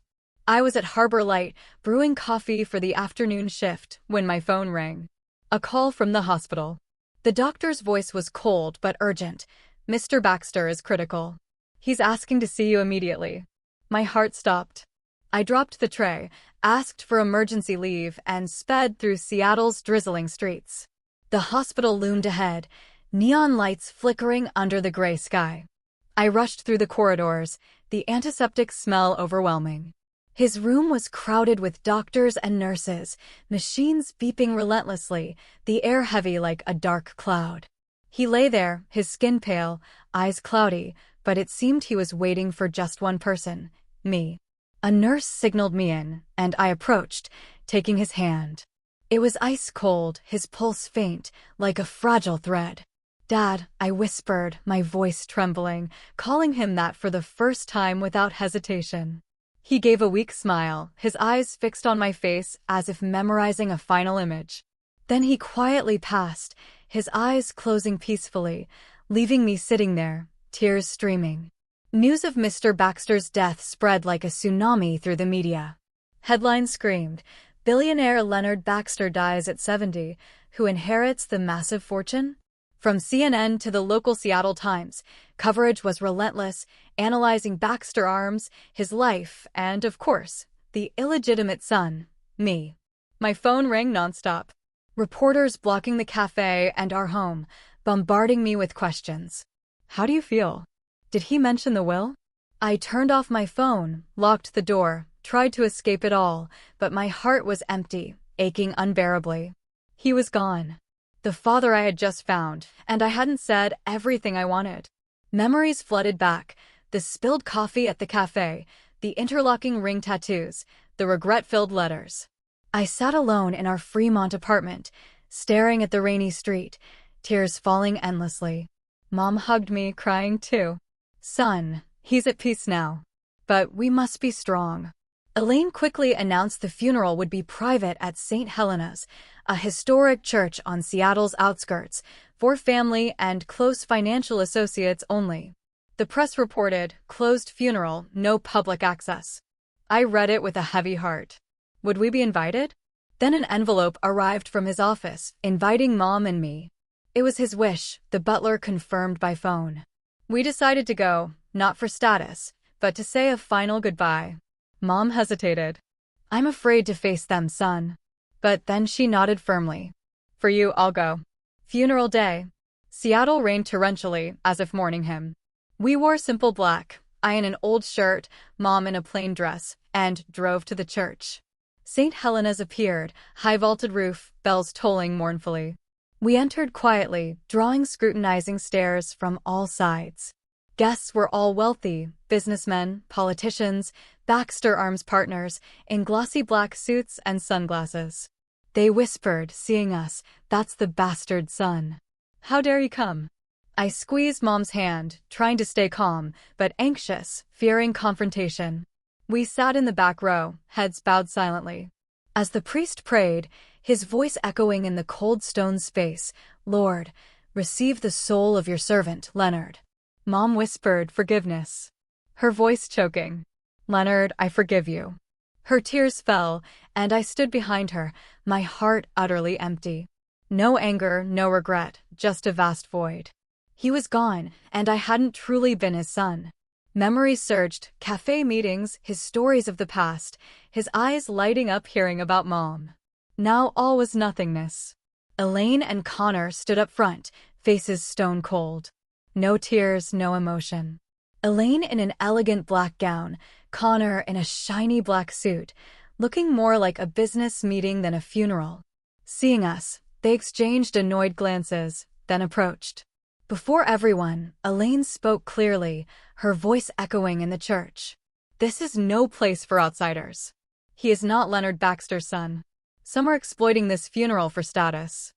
Speaker 1: I was at Harbor Light, brewing coffee for the afternoon shift, when my phone rang. A call from the hospital. The doctor's voice was cold but urgent. "Mr. Baxter is critical. He's asking to see you immediately." My heart stopped. I dropped the tray, asked for emergency leave, and sped through Seattle's drizzling streets. The hospital loomed ahead, neon lights flickering under the gray sky. I rushed through the corridors, the antiseptic smell overwhelming. His room was crowded with doctors and nurses, machines beeping relentlessly, the air heavy like a dark cloud. He lay there, his skin pale, eyes cloudy, but it seemed he was waiting for just one person, me. A nurse signaled me in, and I approached, taking his hand. It was ice cold, his pulse faint, like a fragile thread. "Dad," I whispered, my voice trembling, calling him that for the first time without hesitation. He gave a weak smile, his eyes fixed on my face as if memorizing a final image. Then he quietly passed, his eyes closing peacefully, leaving me sitting there, tears streaming. News of Mr. Baxter's death spread like a tsunami through the media. Headlines screamed, "Billionaire Leonard Baxter dies at 70, who inherits the massive fortune?" From CNN to the local Seattle Times, coverage was relentless, analyzing Baxter Arms, his life, and, of course, the illegitimate son, me. My phone rang nonstop. Reporters blocking the cafe and our home, bombarding me with questions. "How do you feel? Did he mention the will?" I turned off my phone, locked the door, tried to escape it all, but my heart was empty, aching unbearably. He was gone. The father I had just found, and I hadn't said everything I wanted. Memories flooded back, the spilled coffee at the cafe, the interlocking ring tattoos, the regret-filled letters. I sat alone in our Fremont apartment, staring at the rainy street, tears falling endlessly. Mom hugged me, crying too. "Son, he's at peace now. But we must be strong." Elaine quickly announced the funeral would be private at St. Helena's, a historic church on Seattle's outskirts, for family and close financial associates only. The press reported, "Closed funeral, no public access." I read it with a heavy heart. Would we be invited? Then an envelope arrived from his office, inviting Mom and me. It was his wish, the butler confirmed by phone. We decided to go, not for status, but to say a final goodbye. Mom hesitated. "I'm afraid to face them, son." But then she nodded firmly. "For you, I'll go." Funeral day. Seattle rained torrentially, as if mourning him. We wore simple black, I in an old shirt, Mom in a plain dress, and drove to the church. St. Helena's appeared, high-vaulted roof, bells tolling mournfully. We entered quietly, drawing scrutinizing stares from all sides. Guests were all wealthy, businessmen, politicians, Baxter Arms partners, in glossy black suits and sunglasses. They whispered, seeing us, "That's the bastard son. How dare he come?" I squeezed Mom's hand, trying to stay calm, but anxious, fearing confrontation. We sat in the back row, heads bowed silently. As the priest prayed, his voice echoing in the cold stone space, "Lord, receive the soul of your servant, Leonard." Mom whispered, "Forgiveness." Her voice choking. "Leonard, I forgive you." Her tears fell, and I stood behind her, my heart utterly empty. No anger, no regret, just a vast void. He was gone, and I hadn't truly been his son. Memories surged, cafe meetings, his stories of the past, his eyes lighting up hearing about Mom. Now all was nothingness. Elaine and Connor stood up front, faces stone cold. No tears, no emotion. Elaine in an elegant black gown, Connor in a shiny black suit, looking more like a business meeting than a funeral. Seeing us, they exchanged annoyed glances, then approached. Before everyone, Elaine spoke clearly, her voice echoing in the church. "This is no place for outsiders. He is not Leonard Baxter's son. Some are exploiting this funeral for status."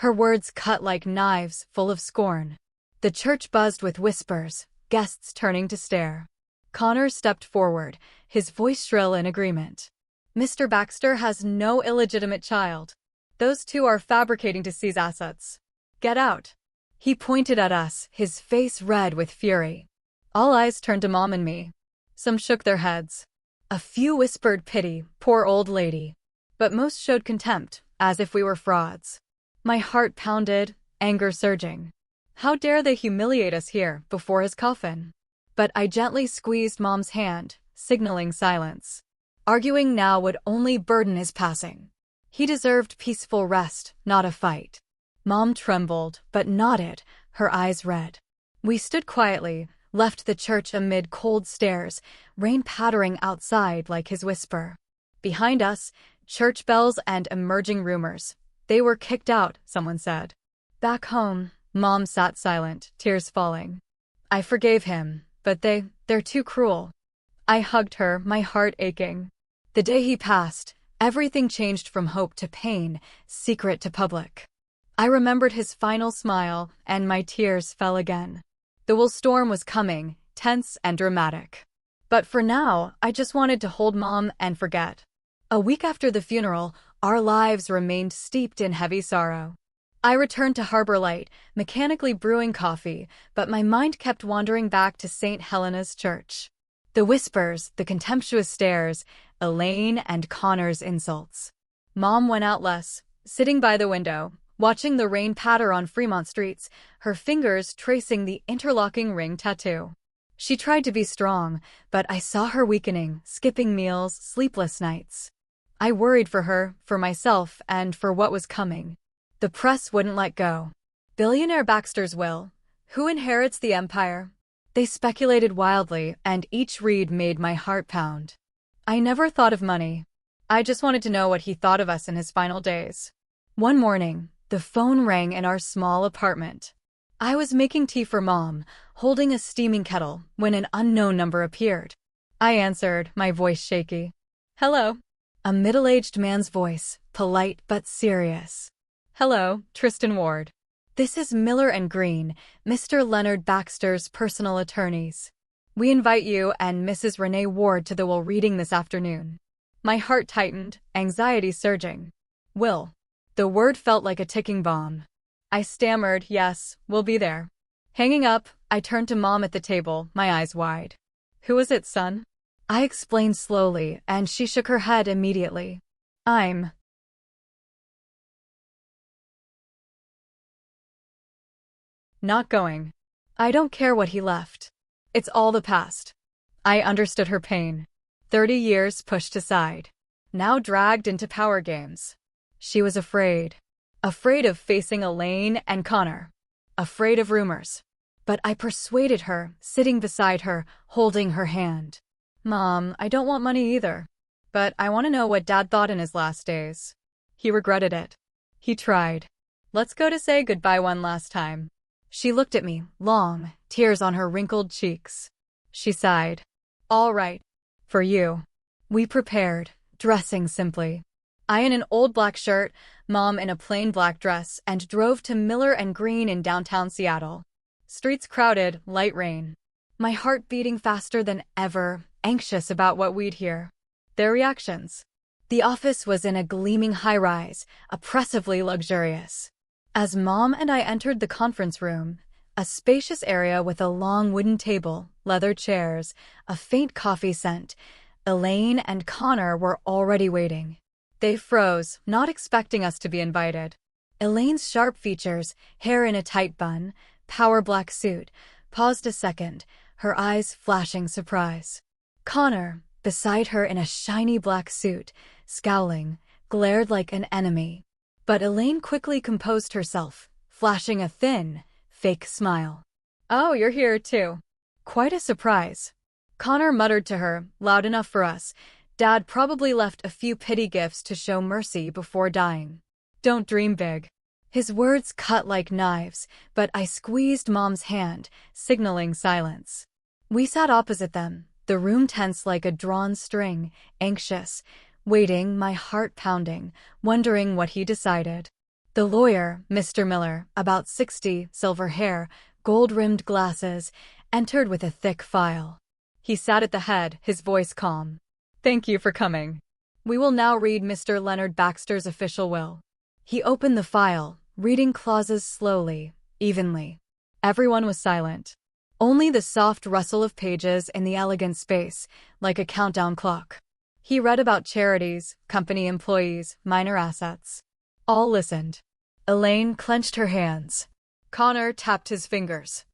Speaker 1: Her words cut like knives, full of scorn. The church buzzed with whispers, guests turning to stare. Connor stepped forward, his voice shrill in agreement. "Mr. Baxter has no illegitimate child. Those two are fabricating to seize assets. Get out." He pointed at us, his face red with fury. All eyes turned to Mom and me. Some shook their heads. A few whispered pity, poor old lady. But most showed contempt, as if we were frauds. My heart pounded, anger surging. How dare they humiliate us here, before his coffin? But I gently squeezed Mom's hand, signaling silence. Arguing now would only burden his passing. He deserved peaceful rest, not a fight. Mom trembled, but nodded, her eyes red. We stood quietly, left the church amid cold stares, rain pattering outside like his whisper. Behind us, church bells and emerging rumors. "They were kicked out," someone said. Back home, Mom sat silent, tears falling. "I forgave him, but they're too cruel." I hugged her, my heart aching. The day he passed, everything changed from hope to pain, secret to public. I remembered his final smile, and my tears fell again. The will storm was coming, tense and dramatic. But for now, I just wanted to hold Mom and forget. A week after the funeral, our lives remained steeped in heavy sorrow. I returned to Harbor Light, mechanically brewing coffee, but my mind kept wandering back to St. Helena's Church. The whispers, the contemptuous stares, Elaine and Connor's insults. Mom went out less, sitting by the window, watching the rain patter on Fremont streets, her fingers tracing the interlocking ring tattoo. She tried to be strong, but I saw her weakening, skipping meals, sleepless nights. I worried for her, for myself, and for what was coming. The press wouldn't let go. Billionaire Baxter's will. Who inherits the empire? They speculated wildly, and each read made my heart pound. I never thought of money. I just wanted to know what he thought of us in his final days. One morning, the phone rang in our small apartment. I was making tea for Mom, holding a steaming kettle, when an unknown number appeared. I answered, my voice shaky. "Hello." A middle-aged man's voice, polite but serious. "Hello, Tristan Ward. This is Miller and Green, Mr. Leonard Baxter's personal attorneys. We invite you and Mrs. Renee Ward to the will reading this afternoon." My heart tightened, anxiety surging. "Will." The word felt like a ticking bomb. I stammered, "Yes, we'll be there." Hanging up, I turned to Mom at the table, my eyes wide. "Who is it, son?" I explained slowly, and she shook her head immediately. "I'm not going. I don't care what he left. It's all the past." I understood her pain. 30 years pushed aside. Now dragged into power games. She was afraid. Afraid of facing Elaine and Connor. Afraid of rumors. But I persuaded her, sitting beside her, holding her hand. "Mom, I don't want money either. But I want to know what Dad thought in his last days. He regretted it. He tried. Let's go to say goodbye one last time." She looked at me, long, tears on her wrinkled cheeks. She sighed. "All right. For you." We prepared, dressing simply. I in an old black shirt, Mom in a plain black dress, and drove to Miller and Green in downtown Seattle. Streets crowded, light rain. My heart beating faster than ever, anxious about what we'd hear. Their reactions. The office was in a gleaming high-rise, oppressively luxurious. As Mom and I entered the conference room, a spacious area with a long wooden table, leather chairs, a faint coffee scent, Elaine and Connor were already waiting. They froze, not expecting us to be invited. Elaine's sharp features, hair in a tight bun, power black suit, paused a second, her eyes flashing surprise. Connor, beside her in a shiny black suit, scowling, glared like an enemy. But Elaine quickly composed herself, flashing a thin, fake smile. "Oh, you're here too." Quite a surprise. Connor muttered to her, loud enough for us, "Dad probably left a few pity gifts to show mercy before dying. Don't dream big." His words cut like knives, but I squeezed Mom's hand, signaling silence. We sat opposite them, the room tense like a drawn string, anxious, waiting, my heart pounding, wondering what he decided. The lawyer, Mr. Miller, about 60, silver hair, gold-rimmed glasses, entered with a thick file. He sat at the head, his voice calm. "Thank you for coming. We will now read Mr. Leonard Baxter's official will." He opened the file, reading clauses slowly, evenly. Everyone was silent. Only the soft rustle of pages in the elegant space, like a countdown clock. He read about charities, company employees, minor assets. All listened. Elaine clenched her hands. Connor tapped his fingers.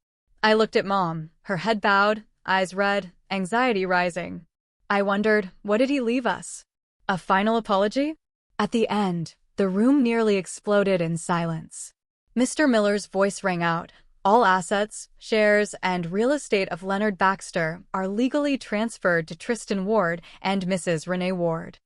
Speaker 1: I looked at Mom, her head bowed, eyes red, anxiety rising. I wondered, what did he leave us? A final apology? At the end, the room nearly exploded in silence. Mr. Miller's voice rang out. All assets, shares, and real estate of Leonard Baxter are legally transferred to Tristan Ward and Mrs. Renee Ward.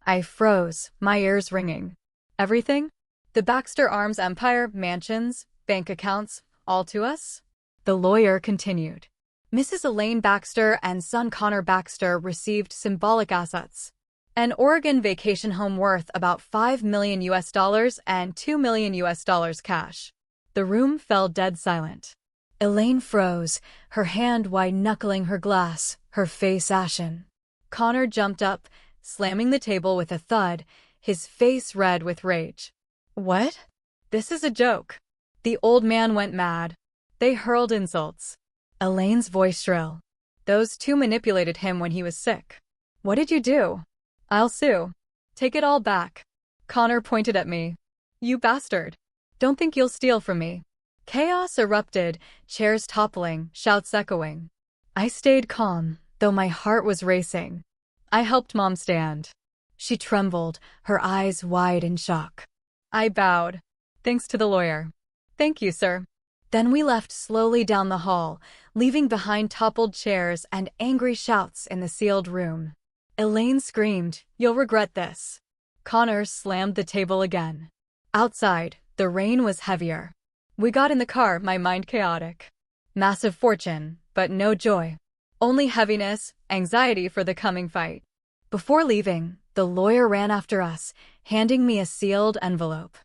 Speaker 1: I froze, my ears ringing. Everything? The Baxter Arms empire, mansions, bank accounts, all to us? The lawyer continued. Mrs. Elaine Baxter and son Connor Baxter received symbolic assets. An Oregon vacation home worth about $5 million and $2 million cash. The room fell dead silent. Elaine froze, her hand white-knuckling her glass, her face ashen. Connor jumped up, slamming the table with a thud, his face red with rage. What? This is a joke. The old man went mad. They hurled insults. Elaine's voice shrill. Those two manipulated him when he was sick. What did you do? I'll sue. Take it all back. Connor pointed at me. You bastard. Don't think you'll steal from me. Chaos erupted, chairs toppling, shouts echoing. I stayed calm, though my heart was racing. I helped Mom stand. She trembled, her eyes wide in shock. I bowed. Thanks to the lawyer. Thank you, sir. Then we left slowly down the hall, leaving behind toppled chairs and angry shouts in the sealed room. Elaine screamed, "You'll regret this." Connor slammed the table again. Outside, the rain was heavier. We got in the car, my mind chaotic. Massive fortune, but no joy. Only heaviness, anxiety for the coming fight. Before leaving, the lawyer ran after us, handing me a sealed envelope.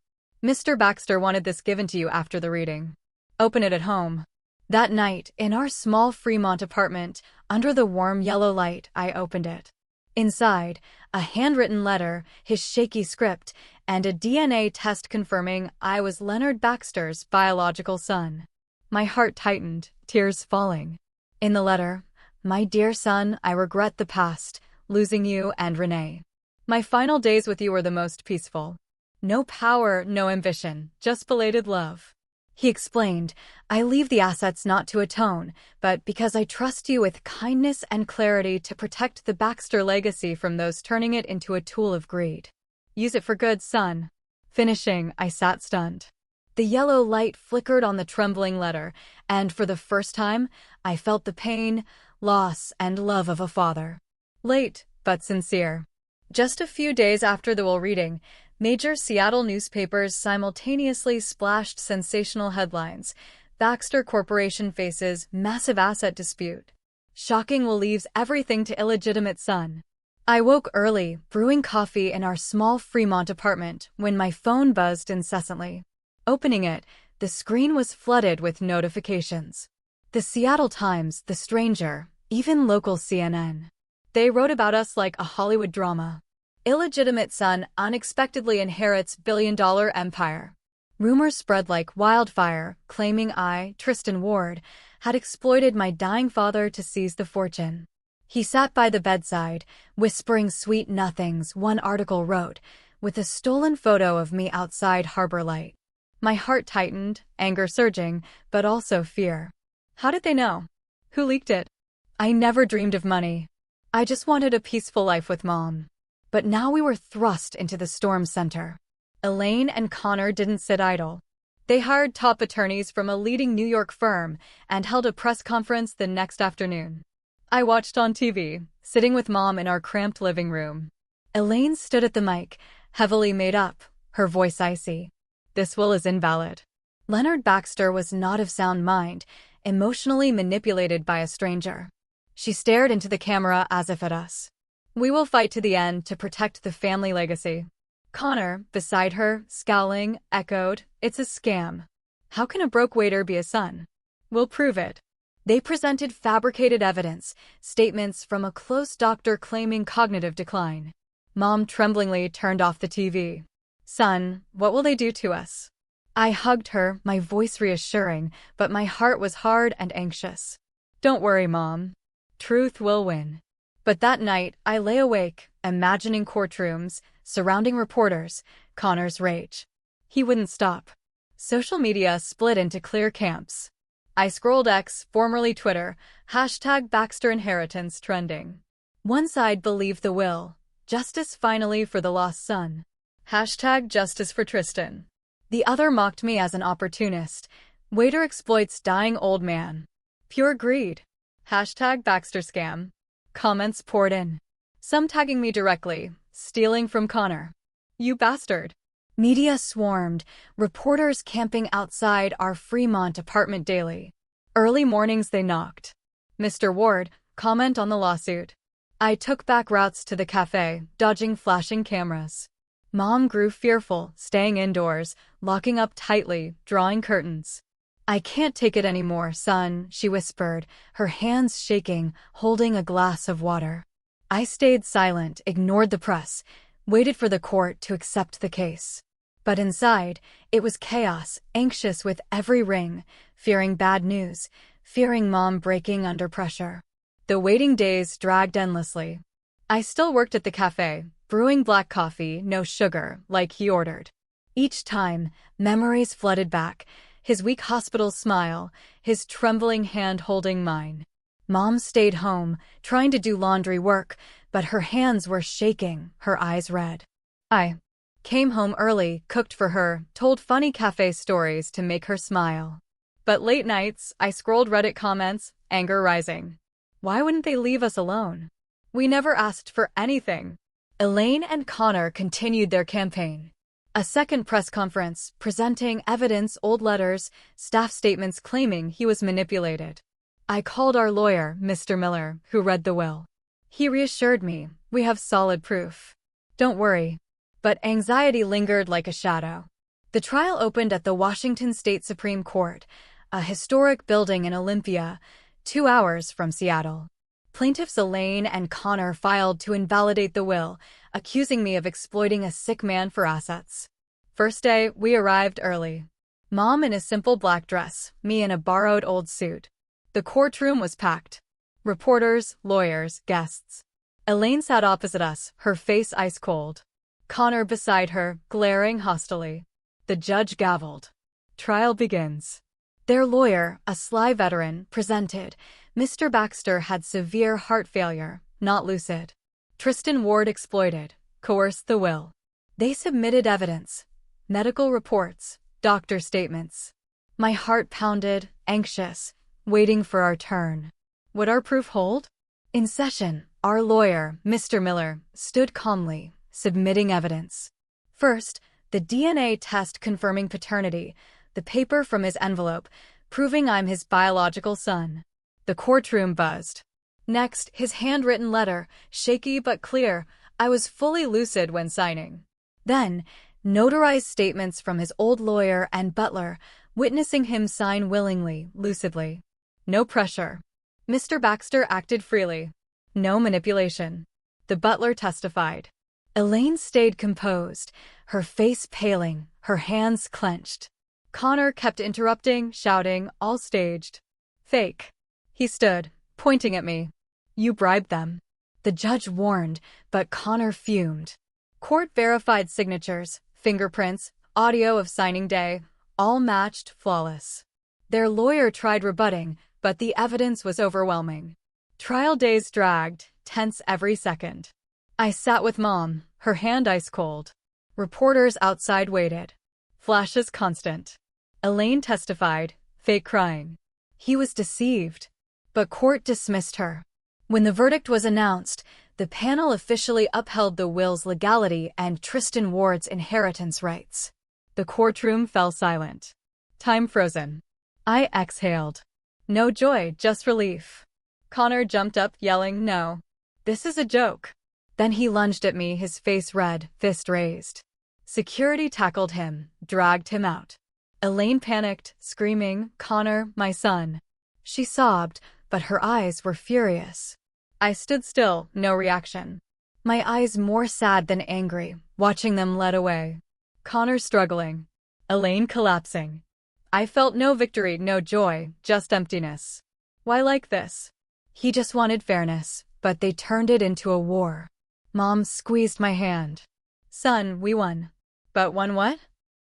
Speaker 1: Mr. Baxter wanted this given to you after the reading. Open it at home. That night, in our small Fremont apartment, under the warm yellow light, I opened it. Inside, a handwritten letter, his shaky script, and a DNA test confirming I was Leonard Baxter's biological son. My heart tightened, tears falling. In the letter, "My dear son, I regret the past, losing you and Renee. My final days with you were the most peaceful. No power, no ambition, just belated love." He explained, "I leave the assets not to atone, but because I trust you with kindness and clarity to protect the Baxter legacy from those turning it into a tool of greed. Use it for good, son." Finishing, I sat stunned. The yellow light flickered on the trembling letter, and for the first time, I felt the pain, loss, and love of a father. Late, but sincere. Just a few days after the will reading, major Seattle newspapers simultaneously splashed sensational headlines. Baxter Corporation faces massive asset dispute. Shocking will leaves everything to illegitimate son. I woke early, brewing coffee in our small Fremont apartment, when my phone buzzed incessantly. Opening it, the screen was flooded with notifications. The Seattle Times, The Stranger, even local CNN. They wrote about us like a Hollywood drama. Illegitimate son unexpectedly inherits billion-dollar empire. Rumors spread like wildfire, claiming I, Tristan Ward, had exploited my dying father to seize the fortune. He sat by the bedside, whispering sweet nothings, one article wrote, with a stolen photo of me outside Harbor Light. My heart tightened, anger surging, but also fear. How did they know? Who leaked it? I never dreamed of money. I just wanted a peaceful life with Mom. But now we were thrust into the storm center. Elaine and Connor didn't sit idle. They hired top attorneys from a leading New York firm and held a press conference the next afternoon. I watched on TV, sitting with Mom in our cramped living room. Elaine stood at the mic, heavily made up, her voice icy. This will is invalid. Leonard Baxter was not of sound mind, emotionally manipulated by a stranger. She stared into the camera as if at us. We will fight to the end to protect the family legacy. Connor, beside her, scowling, echoed, "It's a scam. How can a broke waiter be a son? We'll prove it." They presented fabricated evidence, statements from a close doctor claiming cognitive decline. Mom tremblingly turned off the TV. "Son, what will they do to us?" I hugged her, my voice reassuring, but my heart was hard and anxious. "Don't worry, Mom. Truth will win." But that night, I lay awake, imagining courtrooms, surrounding reporters, Connor's rage. He wouldn't stop. Social media split into clear camps. I scrolled X, formerly Twitter, #Baxter Inheritance trending. One side believed the will, justice finally for the lost son. #Justice for Tristan. The other mocked me as an opportunist. Waiter exploits dying old man. Pure greed. #Baxter scam. Comments poured in. Some tagging me directly, stealing from Connor. "You bastard." Media swarmed, reporters camping outside our Fremont apartment daily. Early mornings they knocked. "Mr. Ward, comment on the lawsuit." I took back routes to the cafe, dodging flashing cameras. Mom grew fearful, staying indoors, locking up tightly, drawing curtains. "I can't take it anymore, son," she whispered, her hands shaking, holding a glass of water. I stayed silent, ignored the press, waited for the court to accept the case. But inside, it was chaos, anxious with every ring, fearing bad news, fearing Mom breaking under pressure. The waiting days dragged endlessly. I still worked at the cafe, brewing black coffee, no sugar, like he ordered. Each time, memories flooded back, his weak hospital smile, his trembling hand holding mine. Mom stayed home, trying to do laundry work, but her hands were shaking, her eyes red. I came home early, cooked for her, told funny cafe stories to make her smile. But late nights, I scrolled Reddit comments, anger rising. Why wouldn't they leave us alone? We never asked for anything. Elaine and Connor continued their campaign. A second press conference, presenting evidence, old letters, staff statements claiming he was manipulated. I called our lawyer, Mr. Miller, who read the will. He reassured me, "We have solid proof. Don't worry." But anxiety lingered like a shadow. The trial opened at the Washington State Supreme Court, a historic building in Olympia, 2 hours from Seattle. Plaintiffs Elaine and Connor filed to invalidate the will, accusing me of exploiting a sick man for assets. First day, we arrived early. Mom in a simple black dress, me in a borrowed old suit. The courtroom was packed. Reporters, lawyers, guests. Elaine sat opposite us, her face ice cold. Connor beside her, glaring hostilely. The judge gavelled. Trial begins. Their lawyer, a sly veteran, presented. Mr. Baxter had severe heart failure, not lucid. Tristan Ward exploited, coerced the will. They submitted evidence, medical reports, doctor statements. My heart pounded, anxious, waiting for our turn. Would our proof hold? In session, our lawyer, Mr. Miller, stood calmly, submitting evidence. First, the DNA test confirming paternity, the paper from his envelope, proving I'm his biological son. The courtroom buzzed. Next, his handwritten letter, shaky but clear. I was fully lucid when signing. Then, notarized statements from his old lawyer and butler, witnessing him sign willingly, lucidly. No pressure. Mr. Baxter acted freely. No manipulation. The butler testified. Elaine stayed composed, her face paling, her hands clenched. Connor kept interrupting, shouting, all staged. Fake. He stood, pointing at me. You bribed them. The judge warned, but Connor fumed. Court verified signatures, fingerprints, audio of signing day, all matched, flawless. Their lawyer tried rebutting, but the evidence was overwhelming. Trial days dragged, tense every second. I sat with Mom, her hand ice cold. Reporters outside waited. Flashes constant. Elaine testified, fake crying. He was deceived. But court dismissed her. When the verdict was announced, the panel officially upheld the will's legality and Tristan Ward's inheritance rights. The courtroom fell silent. Time frozen. I exhaled. No joy, just relief. Connor jumped up, yelling, "No. This is a joke." Then he lunged at me, his face red, fist raised. Security tackled him, dragged him out. Elaine panicked, screaming, "Connor, my son." She sobbed, but her eyes were furious. I stood still, no reaction. My eyes more sad than angry, watching them led away. Connor struggling. Elaine collapsing. I felt no victory, no joy, just emptiness. Why like this? He just wanted fairness, but they turned it into a war. Mom squeezed my hand. "Son, we won." "But won what?"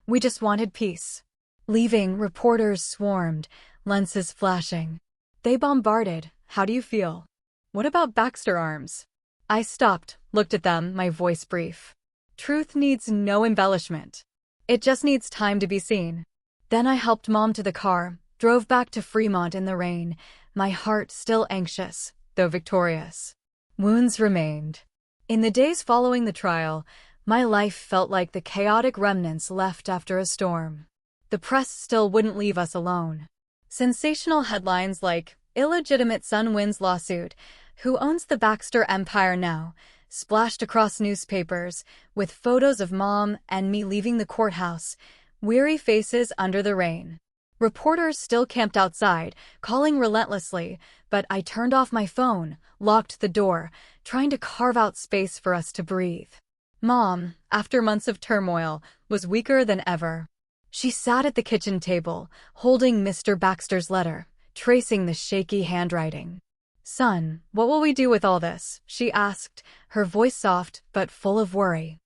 Speaker 1: "We just wanted peace." Leaving, reporters swarmed, lenses flashing. "They bombarded. How do you feel?" "What about Baxter Arms?" I stopped, looked at them, my voice brief. Truth needs no embellishment. It just needs time to be seen. Then I helped Mom to the car, drove back to Fremont in the rain, my heart still anxious, though victorious. Wounds remained. In the days following the trial, my life felt like the chaotic remnants left after a storm. The press still wouldn't leave us alone. Sensational headlines like, "Illegitimate son wins lawsuit. Who owns the Baxter empire now?" splashed across newspapers, with photos of Mom and me leaving the courthouse, weary faces under the rain. Reporters still camped outside, calling relentlessly, but I turned off my phone, locked the door, trying to carve out space for us to breathe. Mom, after months of turmoil, was weaker than ever. She sat at the kitchen table, holding Mr. Baxter's letter, tracing the shaky handwriting. "Son, what will we do with all this?" she asked, her voice soft but full of worry.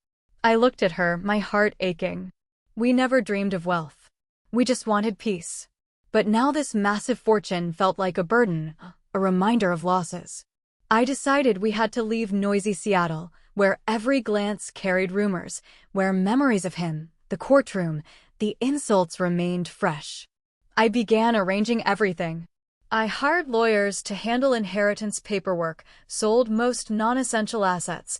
Speaker 1: I looked at her, my heart aching. We never dreamed of wealth. We just wanted peace. But now this massive fortune felt like a burden, a reminder of losses. I decided we had to leave noisy Seattle, where every glance carried rumors, where memories of him, the courtroom, the insults remained fresh. I began arranging everything. I hired lawyers to handle inheritance paperwork, sold most non-essential assets,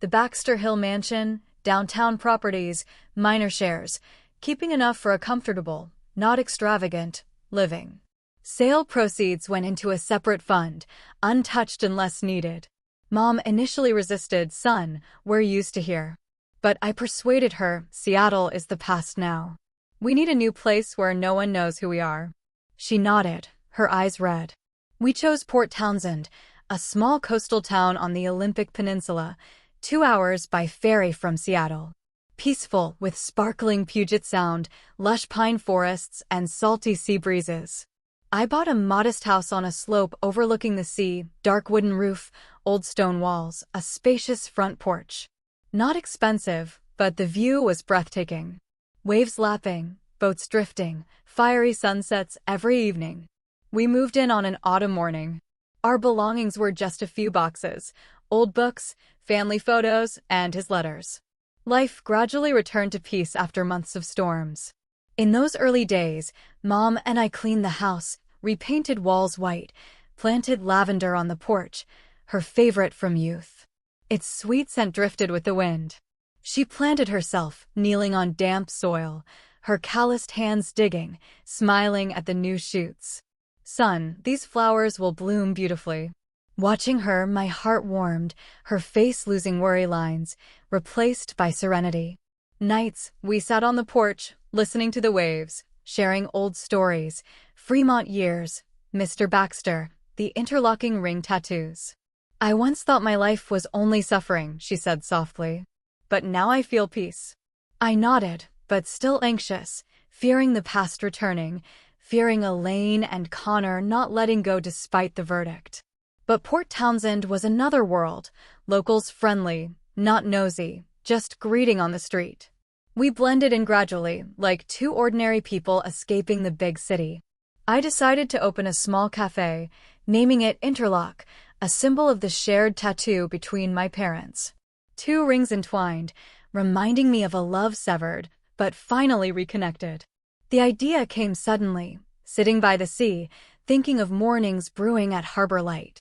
Speaker 1: the Baxter Hill mansion, downtown properties, minor shares, keeping enough for a comfortable, not extravagant, living. Sale proceeds went into a separate fund, untouched unless needed. Mom initially resisted, "Son, we're used to here." But I persuaded her, Seattle is the past now. We need a new place where no one knows who we are. She nodded, her eyes red. We chose Port Townsend, a small coastal town on the Olympic Peninsula, 2 hours by ferry from Seattle. Peaceful, with sparkling Puget Sound, lush pine forests, and salty sea breezes. I bought a modest house on a slope overlooking the sea, dark wooden roof, old stone walls, a spacious front porch. Not expensive, but the view was breathtaking. Waves lapping, boats drifting, fiery sunsets every evening. We moved in on an autumn morning. Our belongings were just a few boxes, old books, family photos, and his letters. Life gradually returned to peace after months of storms. In those early days, Mom and I cleaned the house, repainted walls white, planted lavender on the porch, her favorite from youth. Its sweet scent drifted with the wind. She planted herself, kneeling on damp soil, her calloused hands digging, smiling at the new shoots. "Son, these flowers will bloom beautifully." Watching her, my heart warmed, her face losing worry lines, replaced by serenity. Nights, we sat on the porch, listening to the waves, sharing old stories, Fremont years, Mr. Baxter, the interlocking ring tattoos. "I once thought my life was only suffering," she said softly. "But now I feel peace." I nodded, but still anxious, fearing the past returning, fearing Elaine and Connor not letting go despite the verdict. But Port Townsend was another world, locals friendly, not nosy, just greeting on the street. We blended in gradually, like two ordinary people escaping the big city. I decided to open a small cafe, naming it Interlock, a symbol of the shared tattoo between my parents. 2 rings entwined, reminding me of a love severed, but finally reconnected. The idea came suddenly, sitting by the sea, thinking of mornings brewing at Harbor Light.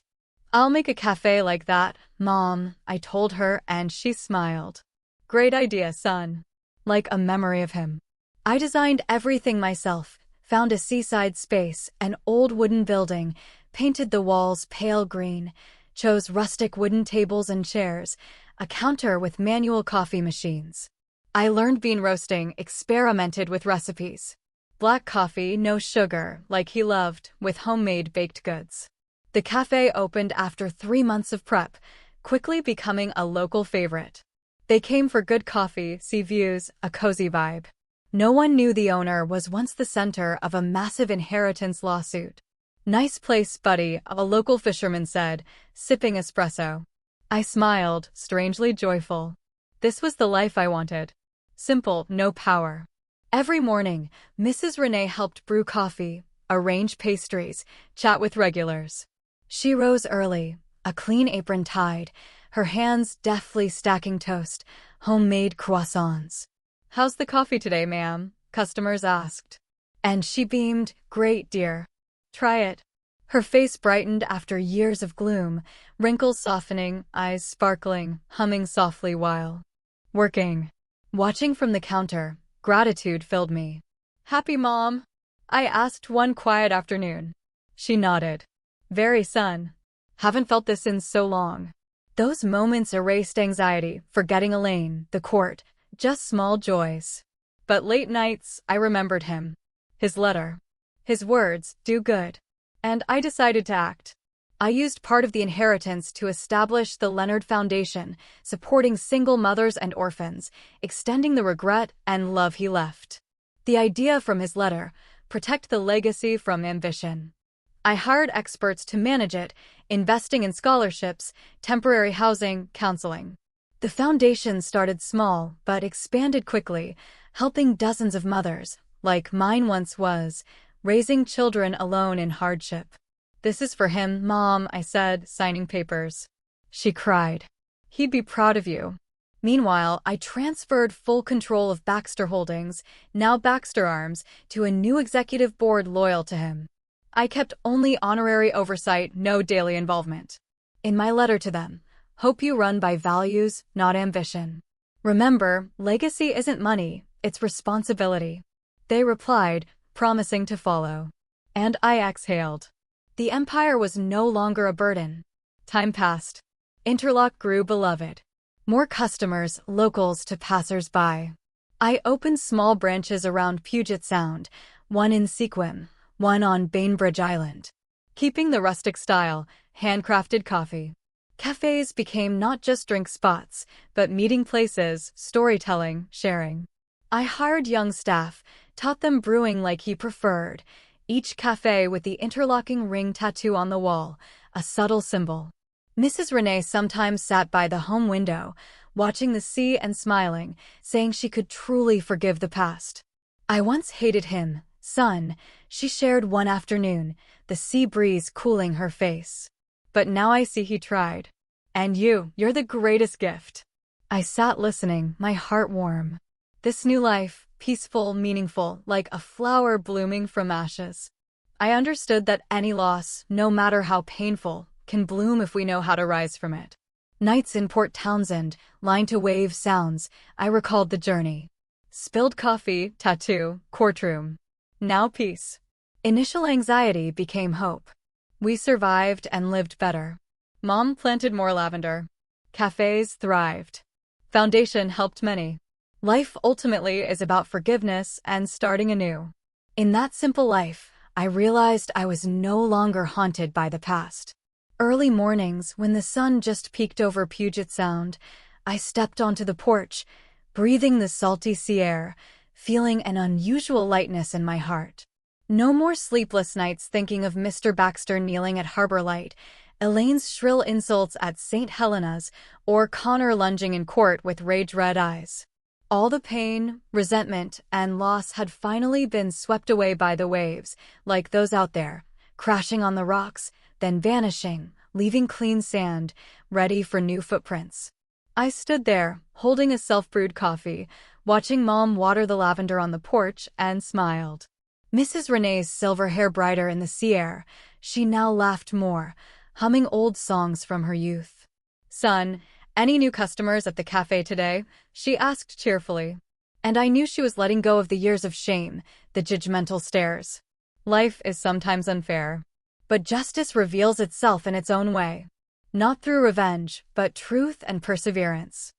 Speaker 1: "I'll make a cafe like that, Mom," I told her, and she smiled. "Great idea, son." Like a memory of him. I designed everything myself, found a seaside space, an old wooden building, painted the walls pale green, chose rustic wooden tables and chairs, a counter with manual coffee machines. I learned bean roasting, experimented with recipes. Black coffee, no sugar, like he loved, with homemade baked goods. The cafe opened after 3 months of prep, quickly becoming a local favorite. They came for good coffee, sea views, a cozy vibe. No one knew the owner was once the center of a massive inheritance lawsuit. "Nice place, buddy," a local fisherman said, sipping espresso. I smiled, strangely joyful. This was the life I wanted. Simple, no power. Every morning, Mrs. Renee helped brew coffee, arrange pastries, chat with regulars. She rose early, a clean apron tied, her hands deftly stacking toast, homemade croissants. "How's the coffee today, ma'am?" customers asked. And she beamed, "Great, dear. Try it." Her face brightened after years of gloom, wrinkles softening, eyes sparkling, humming softly while working. Watching from the counter, gratitude filled me. "Happy, Mom?" I asked one quiet afternoon. She nodded. "Very, son. Haven't felt this in so long." Those moments erased anxiety, forgetting Elaine, the court, just small joys. But late nights, I remembered him. His letter. His words, "Do good." And I decided to act. I used part of the inheritance to establish the Leonard Foundation, supporting single mothers and orphans, extending the regret and love he left. The idea from his letter: protect the legacy from ambition. I hired experts to manage it, investing in scholarships, temporary housing, counseling. The foundation started small, but expanded quickly, helping dozens of mothers, like mine once was, raising children alone in hardship. "This is for him, Mom," I said, signing papers. She cried. "He'd be proud of you." Meanwhile, I transferred full control of Baxter Holdings, now Baxter Arms, to a new executive board loyal to him. I kept only honorary oversight, no daily involvement. In my letter to them, "Hope you run by values, not ambition. Remember, legacy isn't money, it's responsibility." They replied, promising to follow. And I exhaled. The empire was no longer a burden. Time passed. Interlock grew beloved. More customers, locals to passers-by. I opened small branches around Puget Sound, one in Sequim, one on Bainbridge Island. Keeping the rustic style, handcrafted coffee. Cafes became not just drink spots, but meeting places, storytelling, sharing. I hired young staff, taught them brewing like he preferred, each cafe with the interlocking ring tattoo on the wall, a subtle symbol. Mrs. Renee sometimes sat by the home window, watching the sea and smiling, saying she could truly forgive the past. "I once hated him, son," she shared one afternoon, the sea breeze cooling her face. "But now I see he tried. And you're the greatest gift." I sat listening, my heart warm. This new life, peaceful, meaningful, like a flower blooming from ashes. I understood that any loss, no matter how painful, can bloom if we know how to rise from it. Nights in Port Townsend, line-to-wave sounds, I recalled the journey. Spilled coffee, tattoo, courtroom. Now peace. Initial anxiety became hope. We survived and lived better. Mom planted more lavender. Cafes thrived. Foundation helped many. Life ultimately is about forgiveness and starting anew. In that simple life, I realized I was no longer haunted by the past. Early mornings, when the sun just peeked over Puget Sound, I stepped onto the porch, breathing the salty sea air, feeling an unusual lightness in my heart. No more sleepless nights thinking of Mr. Baxter kneeling at Harbor Light, Elaine's shrill insults at St. Helena's, or Connor lunging in court with rage-red eyes. All the pain, resentment, and loss had finally been swept away by the waves, like those out there, crashing on the rocks, then vanishing, leaving clean sand, ready for new footprints. I stood there, holding a self-brewed coffee, watching Mom water the lavender on the porch, and smiled. Mrs. Renee's silver hair brighter in the sea air, she now laughed more, humming old songs from her youth. "Son, any new customers at the cafe today?" she asked cheerfully. And I knew she was letting go of the years of shame, the judgmental stares. Life is sometimes unfair. But justice reveals itself in its own way. Not through revenge, but truth and perseverance.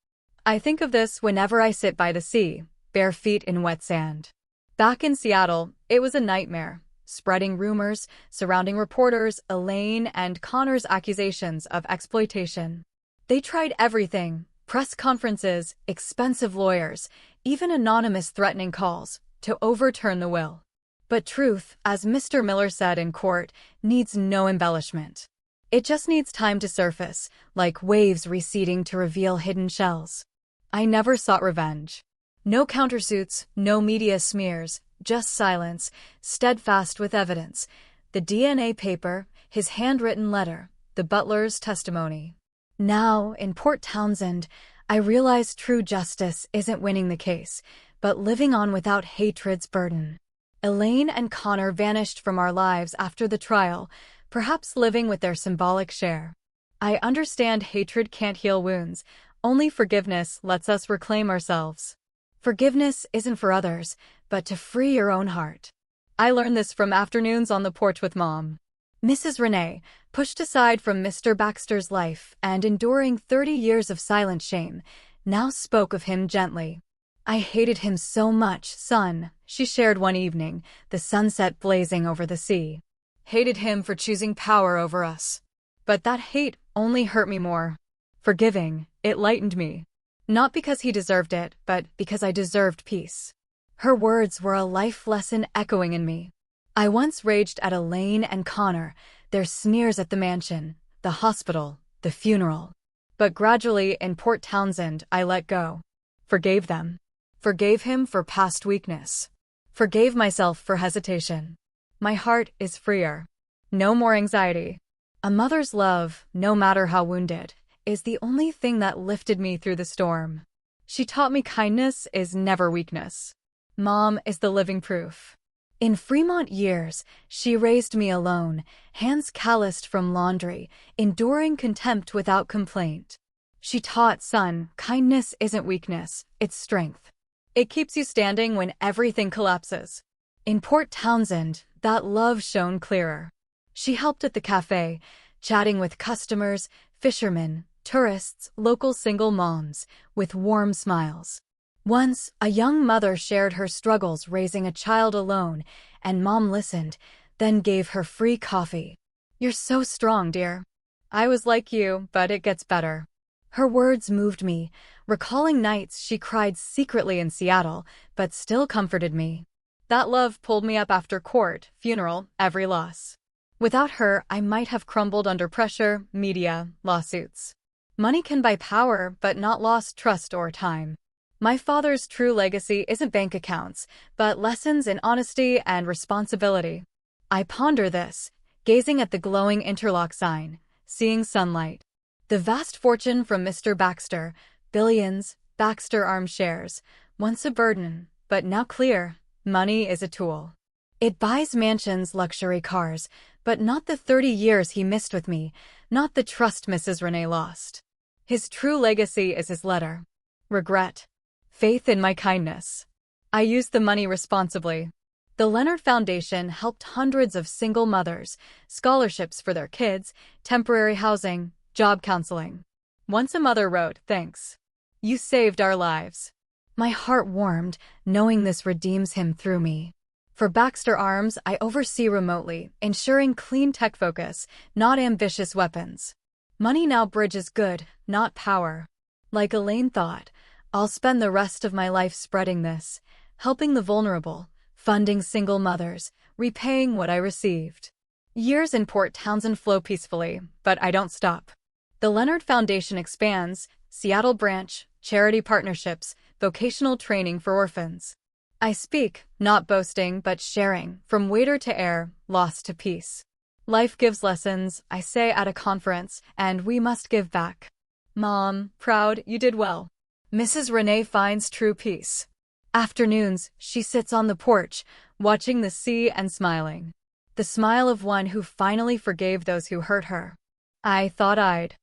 Speaker 1: I think of this whenever I sit by the sea, bare feet in wet sand. Back in Seattle, it was a nightmare, spreading rumors surrounding reporters Elaine and Connor's accusations of exploitation. They tried everything: press conferences, expensive lawyers, even anonymous threatening calls, to overturn the will. But truth, as Mr. Miller said in court, needs no embellishment. It just needs time to surface, like waves receding to reveal hidden shells. I never sought revenge. No countersuits, no media smears, just silence, steadfast with evidence. The DNA paper, his handwritten letter, the butler's testimony. Now, in Port Townsend, I realize true justice isn't winning the case, but living on without hatred's burden. Elaine and Connor vanished from our lives after the trial, perhaps living with their symbolic share. I understand hatred can't heal wounds, only forgiveness lets us reclaim ourselves. Forgiveness isn't for others, but to free your own heart. I learned this from afternoons on the porch with Mom. Mrs. Renee, pushed aside from Mr. Baxter's life and enduring 30 years of silent shame, now spoke of him gently. "I hated him so much, son," she shared one evening, the sunset blazing over the sea. "Hated him for choosing power over us. But that hate only hurt me more. Forgiving, it lightened me. Not because he deserved it, but because I deserved peace." Her words were a life lesson echoing in me. I once raged at Elaine and Connor, their sneers at the mansion, the hospital, the funeral. But gradually in Port Townsend, I let go. Forgave them. Forgave him for past weakness. Forgave myself for hesitation. My heart is freer. No more anxiety. A mother's love, no matter how wounded, is the only thing that lifted me through the storm. She taught me kindness is never weakness. Mom is the living proof. In Fremont years, she raised me alone, hands calloused from laundry, enduring contempt without complaint. She taught, son, kindness isn't weakness, it's strength. It keeps you standing when everything collapses. In Port Townsend, that love shone clearer. She helped at the cafe, chatting with customers, fishermen, tourists, local single moms, with warm smiles. Once, a young mother shared her struggles raising a child alone, and Mom listened, then gave her free coffee. "You're so strong, dear." I was like you, but it gets better. Her words moved me, recalling nights she cried secretly in Seattle, but still comforted me. That love pulled me up after court, funeral, every loss. Without her, I might have crumbled under pressure, media, lawsuits. Money can buy power, but not lost trust or time. My father's true legacy isn't bank accounts, but lessons in honesty and responsibility. I ponder this, gazing at the glowing interlock sign, seeing sunlight. The vast fortune from Mr. Baxter, billions, Baxter Arms shares, once a burden, but now clear, money is a tool. It buys mansions, luxury cars, but not the 30 years he missed with me, not the trust Mrs. Renee lost. His true legacy is his letter. Regret. Faith in my kindness. I used the money responsibly. The Leonard Foundation helped hundreds of single mothers, scholarships for their kids, temporary housing, job counseling. Once a mother wrote, "Thanks. You saved our lives." My heart warmed, knowing this redeems him through me. For Baxter Arms, I oversee remotely, ensuring clean tech focus, not ambitious weapons. Money now bridges good, not power. Like Elaine thought, I'll spend the rest of my life spreading this, helping the vulnerable, funding single mothers, repaying what I received. Years in Port Townsend flow peacefully, but I don't stop. The Leonard Foundation expands, Seattle branch, charity partnerships, vocational training for orphans. I speak, not boasting but sharing, from waiter to heir, loss to peace. Life gives lessons, I say at a conference, and we must give back. Mom, proud, you did well. Mrs. Renee finds true peace. Afternoons, she sits on the porch, watching the sea and smiling. The smile of one who finally forgave those who hurt her. I thought I'd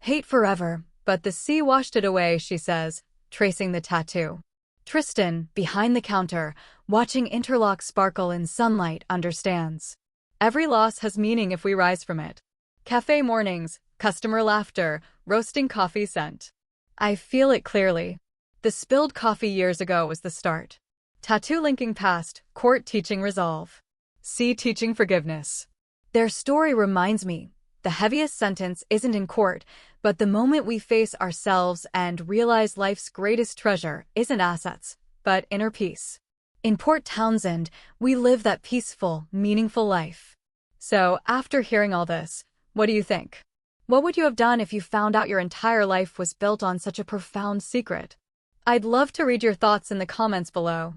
Speaker 1: hate forever, but the sea washed it away, she says, tracing the tattoo. Tristan, behind the counter, watching interlock sparkle in sunlight, understands. Every loss has meaning if we rise from it. Cafe mornings, customer laughter, roasting coffee scent. I feel it clearly. The spilled coffee years ago was the start. Tattoo linking past, court teaching resolve. C teaching forgiveness. Their story reminds me, the heaviest sentence isn't in court, but the moment we face ourselves and realize life's greatest treasure isn't assets, but inner peace. In Port Townsend, we live that peaceful, meaningful life. So, after hearing all this, what do you think? What would you have done if you found out your entire life was built on such a profound secret? I'd love to read your thoughts in the comments below.